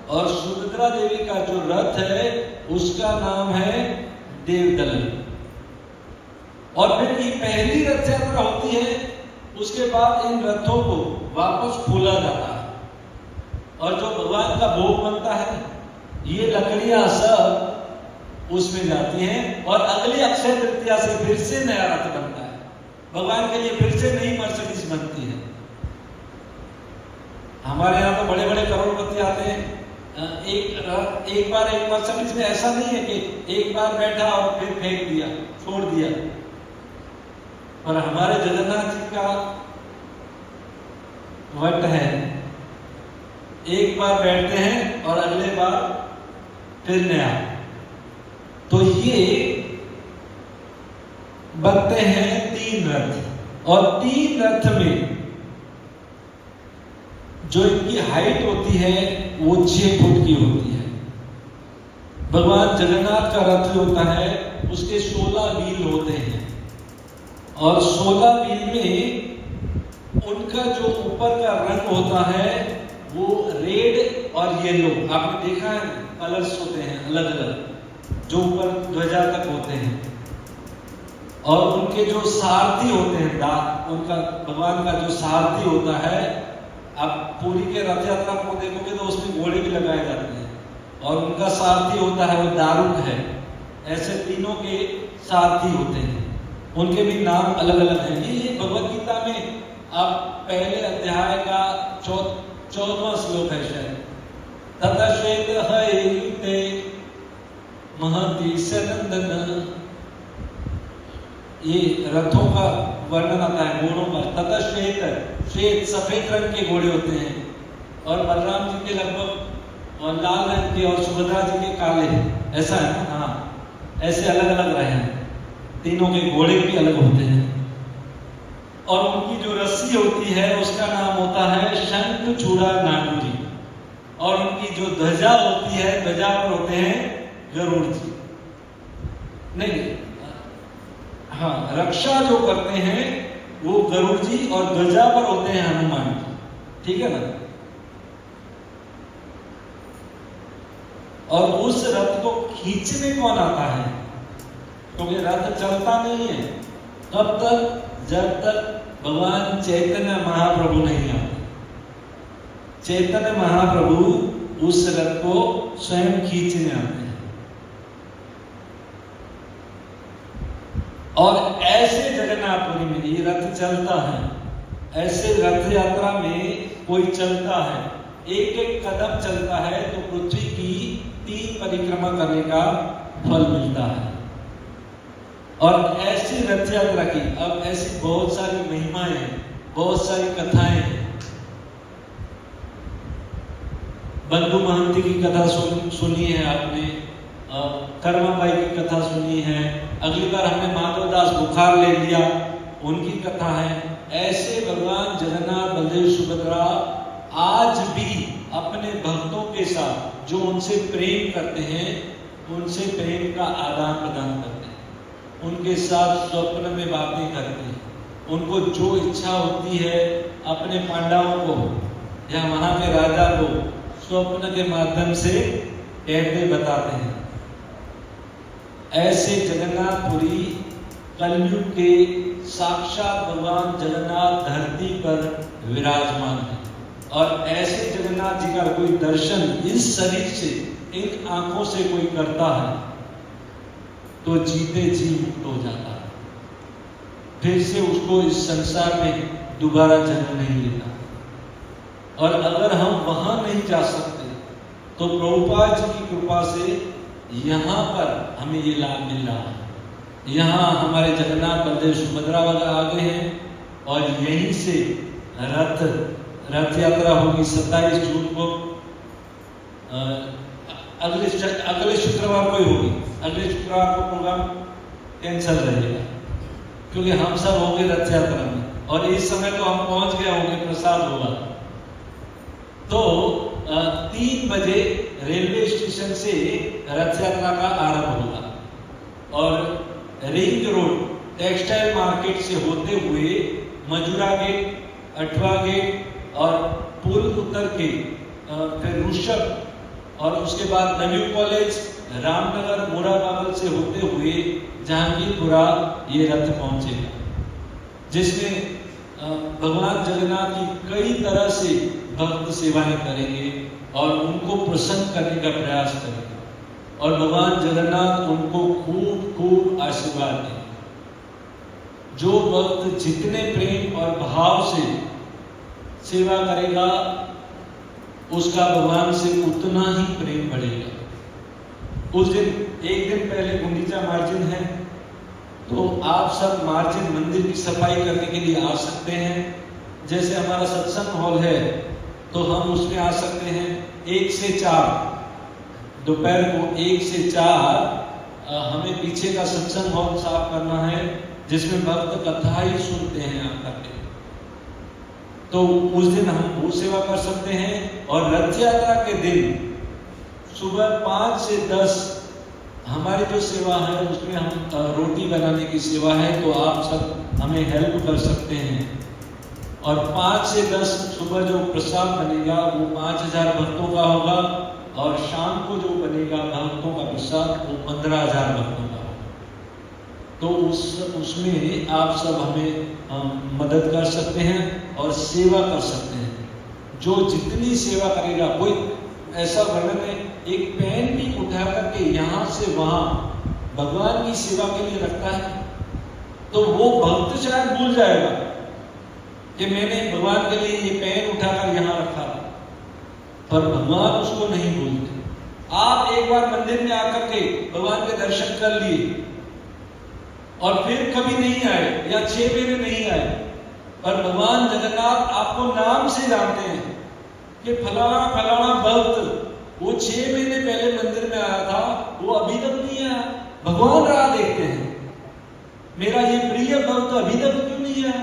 और सुभद्रा देवी का जो रथ है उसका नाम है देवदलन। और फिर ये पहली रथ यात्रा होती है, उसके बाद इन रथों को वापस खोला जाता है और जो भगवान का भोग बनता है ये लकड़ियां सब उसमें जाती हैं और अगली अक्षय तृतीया से फिर से नया रथ बनता है। भगवान के लिए फिर से नई मर्सिडीज बनती है। हमारे यहाँ तो बड़े बड़े करोड़पति आते हैं, एक बार एक मर्सिडीज में ऐसा नहीं है कि एक बार बैठा और फिर फेंक दिया, छोड़ दिया। और हमारे जगन्नाथ जी का वट है, एक बार बैठते हैं और अगले बार फिर नया। तो ये बनते हैं 3 रथ, और 3 रथ में जो इनकी हाइट होती है वो 6 फुट की होती है। भगवान जगन्नाथ का रथ होता है उसके 16 व्हील होते हैं और 16 व्हील में उनका जो ऊपर का रंग होता है वो रेड और येलो, आपने देखा है कलर्स होते हैं अलग अलग जो ऊपर ध्वजा तक होते हैं। और उनके जो सारथी होते हैं, उनका भगवान का जो सारथी होता है, आप पूरी के रथ यात्रा को देखोगे तो उसमें घोड़े भी लगाए जाते हैं और उनका सारथी होता है वो दारुक है। ऐसे तीनों के सारथी होते हैं, उनके भी नाम अलग अलग हैं। ये भगवद गीता में आप पहले अध्याय का 14वां श्लोक है शायद, तथा श्वेत हयते महती सनंदन, ये रथों का वर्णन आता है घोड़ों का। तथा श्वेत सफेद रंग के घोड़े होते हैं और बलराम जी के लगभग और लाल रंग के और सुभद्रा जी के काले, ऐसा है ना। हाँ, ऐसे अलग अलग रहे हैं, तीनों के घोड़े भी अलग होते हैं। और उनकी जो रस्सी होती है उसका नाम होता है शंख चूड़ा नागुरी, और उनकी जो ध्वजा होती है, ध्वजा पर होते हैं गरुड़ जी। नहीं, हाँ, रक्षा जो करते हैं वो गरुड़ जी और गजा पर होते हैं हनुमान जी, ठीक है ना। और उस रथ को खींचने कौन आता है? क्योंकि रथ चलता नहीं है कब तक, जब तक भगवान चैतन्य महाप्रभु नहीं आते। चैतन्य महाप्रभु उस रथ को स्वयं खींचने आते हैं। और ऐसे जगन्नाथपुरी में ये रथ चलता है, ऐसे रथ यात्रा में कोई चलता है, एक एक कदम चलता है तो पृथ्वी की 3 परिक्रमा करने का फल मिलता है। और ऐसी रथ यात्रा की अब ऐसी बहुत सारी महिमाएं हैं, बहुत सारी कथाएं हैं। बंधु महंती की कथा सुनी है आपने, कर्माबाई की कथा सुनी है, अगली बार हमने माधवदास बुखार ले लिया, उनकी कथा है। ऐसे भगवान जगन्नाथ, बलदेव, सुभद्रा आज भी अपने भक्तों के साथ जो उनसे प्रेम करते हैं, उनसे प्रेम का आदान प्रदान करते हैं, उनके साथ स्वप्न में बातें करते हैं, उनको जो इच्छा होती है अपने पांडवों को या वहां के राजा को स्वप्न के माध्यम से कहते बताते हैं। ऐसे जगन्नाथपुरी कलयुग के साक्षात भगवान जगन्नाथ धरती पर विराजमान है। और ऐसे जगन्नाथ जी का कोई दर्शन इस शरीर से, इन आंखों से कोई करता है तो जीते जी मुक्त हो जाता है, फिर से उसको इस संसार में दोबारा जन्म नहीं लेता। और अगर हम वहां नहीं जा सकते तो प्रभुपाद जी की कृपा से यहाँ पर हमें ये लाभ मिल रहा है। यहाँ हमारे जगन्नाथ, बलदेव, सुभद्रा वगैरह आ गए हैं और यहीं से रथ यात्रा होगी 27 जून को। अगले शुक्रवार को ही होगी। अगले शुक्रवार को प्रोग्राम कैंसिल रहेगा क्योंकि हम सब होंगे रथ यात्रा में, और इस समय तो हम पहुंच गए होंगे, प्रसाद होगा। तो 3 बजे रेलवे स्टेशन से रथ यात्रा का आरंभ होगा और रिंग रोड टेक्सटाइल मार्केट से होते हुए मजूरा गेट, 8वां गेट और पुल उतर के फिर ऋषभ और उसके बाद नवीन कॉलेज, रामनगर, मोराबागल से होते हुए जहांगीरपुरा ये रथ पहुंचेगा, जिसमें भगवान जगन्नाथ की कई तरह से भक्त सेवाएं करेंगे और उनको प्रसन्न करने का प्रयास करेंगे और भगवान जगन्नाथ उनको खूब खूब आशीर्वाद देंगे। जो भक्त जितने प्रेम और भाव से सेवा करेगा उसका भगवान से उतना ही प्रेम बढ़ेगा। उस दिन, एक दिन पहले गुंडीचा मार्जिन है, तो आप सब मार्जिन मंदिर की सफाई करने के लिए आ सकते हैं। जैसे हमारा सत्संग हॉल है तो हम उसमें आ सकते हैं 1 से 4, दोपहर को 1 से 4 हमें पीछे का सत्संग हॉल साफ करना है, जिसमें भक्त कथा ही सुनते हैं आकर के। तो उस दिन हम वो सेवा कर सकते हैं। और रथ यात्रा के दिन सुबह 5 से 10 हमारी जो सेवा है उसमें हम रोटी बनाने की सेवा है, तो आप सब हमें हेल्प कर सकते हैं। और 5 से 10 सुबह जो प्रसाद बनेगा वो 5000 भक्तों का होगा और शाम को जो बनेगा भक्तों का प्रसाद वो 15000 भक्तों का होगा। तो उसमें आप सब हमें मदद कर सकते हैं और सेवा कर सकते हैं। जो जितनी सेवा करेगा, कोई ऐसा वर्णन है, एक पेन भी उठा करके यहाँ से वहाँ भगवान की सेवा के लिए रखता है, तो वो भक्त शायद भूल जाएगा कि मैंने भगवान के लिए ये पेन उठाकर यहाँ रखा, पर भगवान उसको नहीं भूलते। आप एक बार मंदिर में आकर के भगवान के दर्शन कर लिए और फिर कभी नहीं आए या 6 महीने नहीं आए, पर भगवान जगन्नाथ आपको नाम से जानते हैं कि फलाना फलाना भक्त वो 6 महीने पहले मंदिर में आया था, वो अभी तक नहीं आया। भगवान राह देखते हैं, मेरा ये प्रिय भक्त अभी तक क्यों नहीं आया।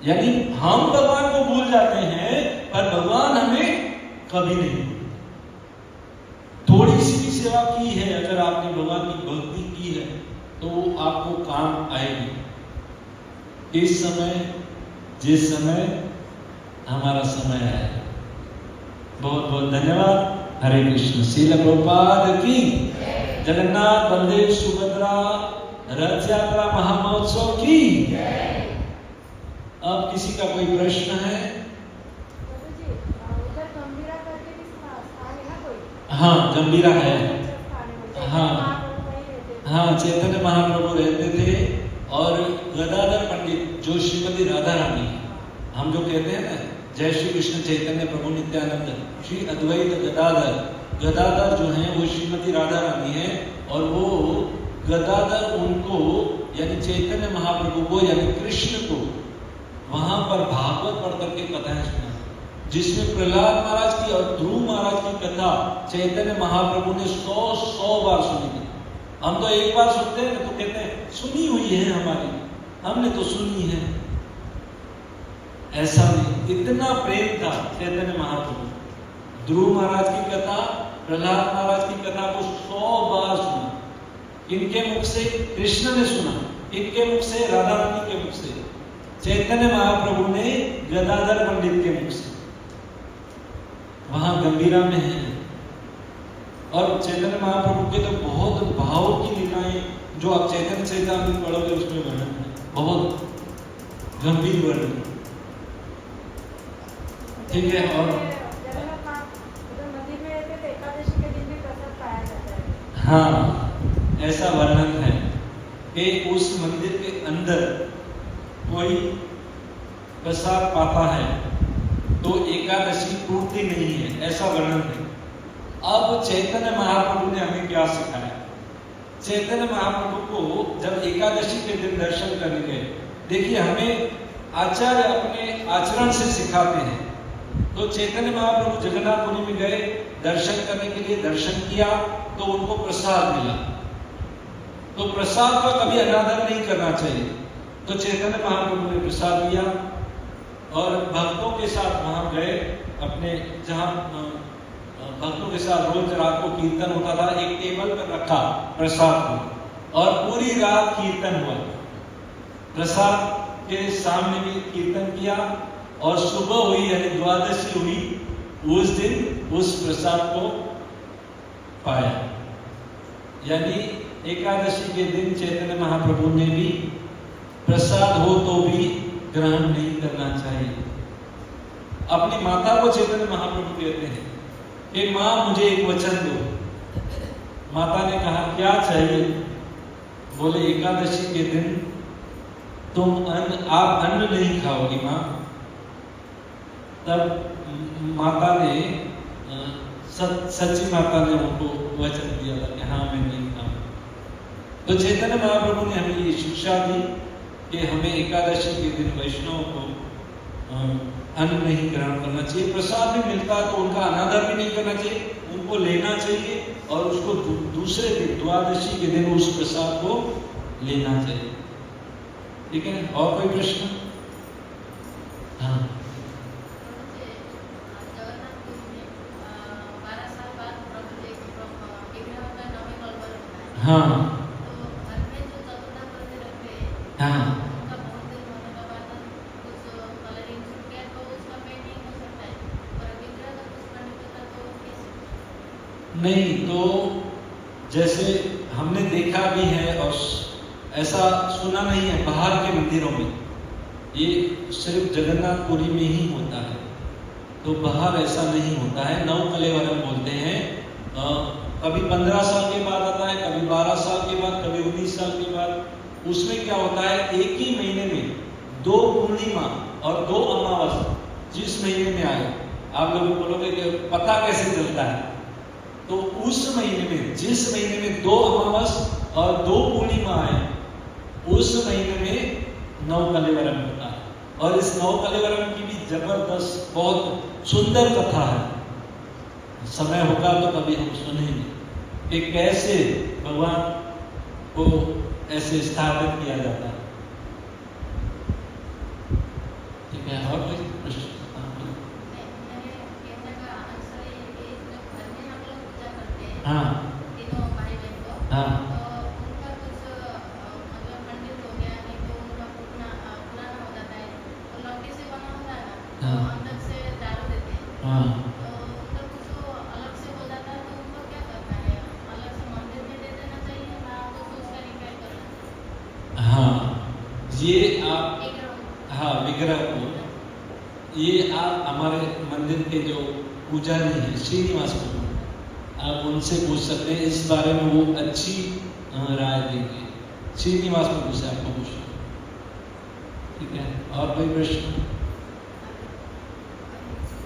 यानी हम भगवान को भूल जाते हैं पर भगवान हमें कभी नहीं। थोड़ी सी भी सेवा की है, अगर आपने भगवान की भक्ति की है तो वो आपको काम आएगी। इस समय जिस समय हमारा समय है। बहुत बहुत धन्यवाद। हरे कृष्ण। श्रील प्रभुपाद की जगन्नाथ बलदेव सुभद्रा रथ यात्रा महामहोत्सव की। अब किसी का कोई प्रश्न है? हाँ, गंभीरा है। हाँ हाँ, चैतन्य महाप्रभु रहते थे और गदाधर पंडित जो श्रीमती राधा रानी, हम जो कहते हैं ना जय श्री कृष्ण चैतन्य प्रभु नित्यानंद श्री अद्वैत गदाधर जो हैं वो श्रीमती राधा रानी है। और वो गदाधर उनको यानी चैतन्य महाप्रभु को यानी कृष्ण को वहां पर भागवत पढ़ करके कथाएं सुना, जिसमें प्रहलाद महाराज की और ध्रुव महाराज की कथा चैतन्य महाप्रभु ने 100 बार सुनी थी। हम तो एक बार सुनते हैं तो कहते हैं सुनी हुई है हमारी, हमने तो सुनी है। ऐसा नहीं, इतना प्रेम था चैतन्य महाप्रभु। ध्रुव महाराज की कथा, प्रहलाद महाराज की कथा को 100 बार सुना। इनके मुख से कृष्ण ने सुना, इनके मुख से राधा रानी के मुख से, चैतन्य महाप्रभु ने गदाधर पंडित के मुख से। वहां गंभीरा में है। और चैतन्य महाप्रभु के तो बहुत भाव की लीलाएं जो आप चैतन्य चैतन्य पढ़ोगे उसमें वर्णन है, बहुत गंभीर वर्णन। ठीक है। और हाँ, ऐसा वर्णन है कि उस मंदिर के अंदर कोई प्रसाद पाता है तो एकादशी टूटती नहीं है, ऐसा वर्णन है। अब चैतन्य महाप्रभु ने हमें क्या सिखाया? चैतन्य महाप्रभु को जब एकादशी के दिन दर्शन करने गए, देखिए हमें आचार्य अपने आचरण से सिखाते हैं। तो चैतन्य महाप्रभु जगन्नाथपुरी में गए दर्शन करने के लिए, दर्शन किया तो उनको प्रसाद मिला। तो प्रसाद का कभी अनादर नहीं करना चाहिए। तो चैतन्य महाप्रभु ने प्रसाद लिया और भक्तों के साथ वहां गए अपने, जहां भक्तों के साथ रोज रात को कीर्तन होता था, एक टेबल पर रखा प्रसाद को और पूरी रात कीर्तन हुआ। प्रसाद के सामने भी कीर्तन किया और सुबह हुई यानी द्वादशी हुई, उस दिन उस प्रसाद को पाया। यानी एकादशी के दिन चैतन्य महाप्रभु ने भी प्रसाद हो तो भी ग्रहण नहीं करना चाहिए। अपनी माता को चैतन्य महाप्रभु कहते हैं कि माँ मुझे एक वचन दो। माता ने कहा क्या चाहिए? बोले एकादशी के दिन तुम आप अन्न नहीं खाओगी माँ। तब माता ने सच्ची माता ने उनको वचन दिया था कि हाँ मैं नहीं खाऊंगा। तो चैतन्य महाप्रभु ने हमें ये शिक्षा दी कि हमें एकादशी के दिन वैष्णव को अन्न नहीं ग्रहण करना चाहिए। प्रसाद भी मिलता है तो उनका अनादर भी नहीं करना चाहिए, उनको लेना चाहिए और उसको दूसरे दिन द्वादशी के दिन उस प्रसाद को लेना चाहिए। ठीक है, और कोई प्रश्न? हाँ, हाँ हाँ, नहीं तो जैसे हमने देखा भी है और ऐसा सुना नहीं है बाहर के मंदिरों में, ये सिर्फ जगन्नाथपुरी में ही होता है। तो बाहर ऐसा नहीं होता है। नव कलेवरम बोलते हैं। कभी 15 साल के बाद आता है, कभी 12 साल के बाद, कभी 19 साल के बाद। उसमें क्या होता है, एक ही महीने में 2 पूर्णिमा और 2 अमावस्या जिस महीने में आए, आप लोग बोलोगे कि पता कैसे चलता है? तो उस महीने में, जिस महीने में 2 अमावस्या और 2 पूर्णिमा आए, उस महीने में नव कलेवरम होता है। और इस नव कलेवरम की भी जबरदस्त बहुत सुंदर कथा है। समय होगा तो कभी हम सुनेंगे कि कैसे भगवान को ऐसे स्थापित किया जाता है। ठीक है, और कोई प्रश्न? हाँ हाँ, हाँ तो मतलब उसको अलग से हो जाता है तो उनको क्या करना है? अलग से मंदिर में दे देना चाहिए ना तो उसका रिपेयर करना हाँ, ये आप चाहिए? एक राउंड। हाँ विग्रह को ये आप हमारे मंदिर के जो पुजारी हैं श्रीनिवास प्रभु, आप उनसे पूछ सकते हैं इस बारे में, वो अच्छी राय देंगे। श्रीनिवास प्रभु से आपको पूछना, ठीक है। और कोई प्रश्न?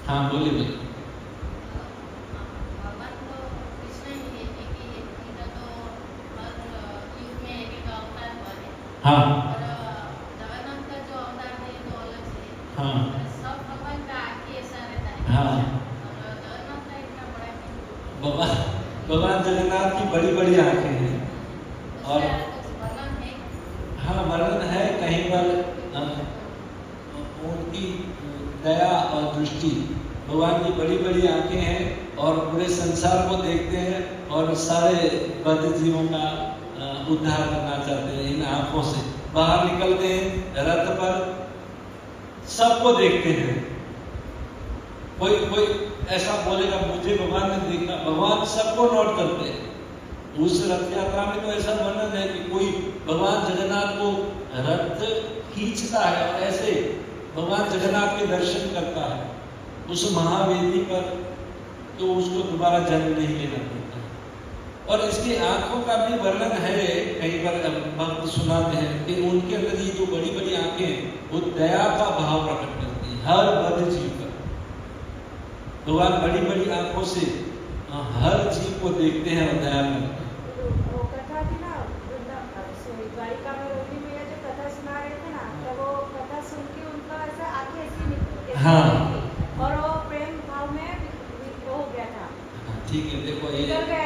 हाँ बोलिए भाई। भगवान तो कृष्ण ही है, एक ही है, इनका तो हर युग में एक एक अवतार हुआ है। हाँ और जगन्नाथ का जो अवतार है तो अलग से है। हाँ और सब भगवान का आँख ही ऐसा रहता है हाँ। और जगन्नाथ का इतना बड़ा है। भगवान भगवान जगन्नाथ की बड़ी बड़ी आंखें हैं और उसका कुछ वर्णन है? हाँ वर्णन है कहीं पर उनकी दया और दृष्टि, भगवान की बड़ी बड़ी आंखें हैं और पूरे संसार को देखते हैं और सारे बद्ध जीवों का उद्धार करना चाहते हैं। इन आंखों से बाहर निकलते हैं रथ पर, सबको देखते हैं। कोई कोई ऐसा बोलेगा मुझे भगवान ने देखा, भगवान सबको नोट करते हैं। उस रथ यात्रा में तो ऐसा वर्णन है कि कोई भगवान जगन्नाथ को रथ खींचता है और ऐसे भगवान जगन्नाथ के दर्शन करता है उस महावेदी पर, तो उसको दोबारा जन्म नहीं लेना पड़ता है। और इसकी आंखों का भी वर्णन है, कई बार भक्त सुनाते हैं कि उनके अंदर ये जो बड़ी बड़ी आंखें वो दया का भाव प्रकट करती है हर बद्ध जीव पर। भगवान बड़ी बड़ी आंखों से हर जीव को देखते हैं और दया करते हैं। वो कथा थी ना द्वारिका में रोहिणी मैया जो कथा सुना रहे थे ना, तो वो कथा सुन के उनका ऐसा आंखें ऐसी निकली हाँ और वो प्रेम भाव में वो हो गया था। ठीक है, देखो ये निकल गया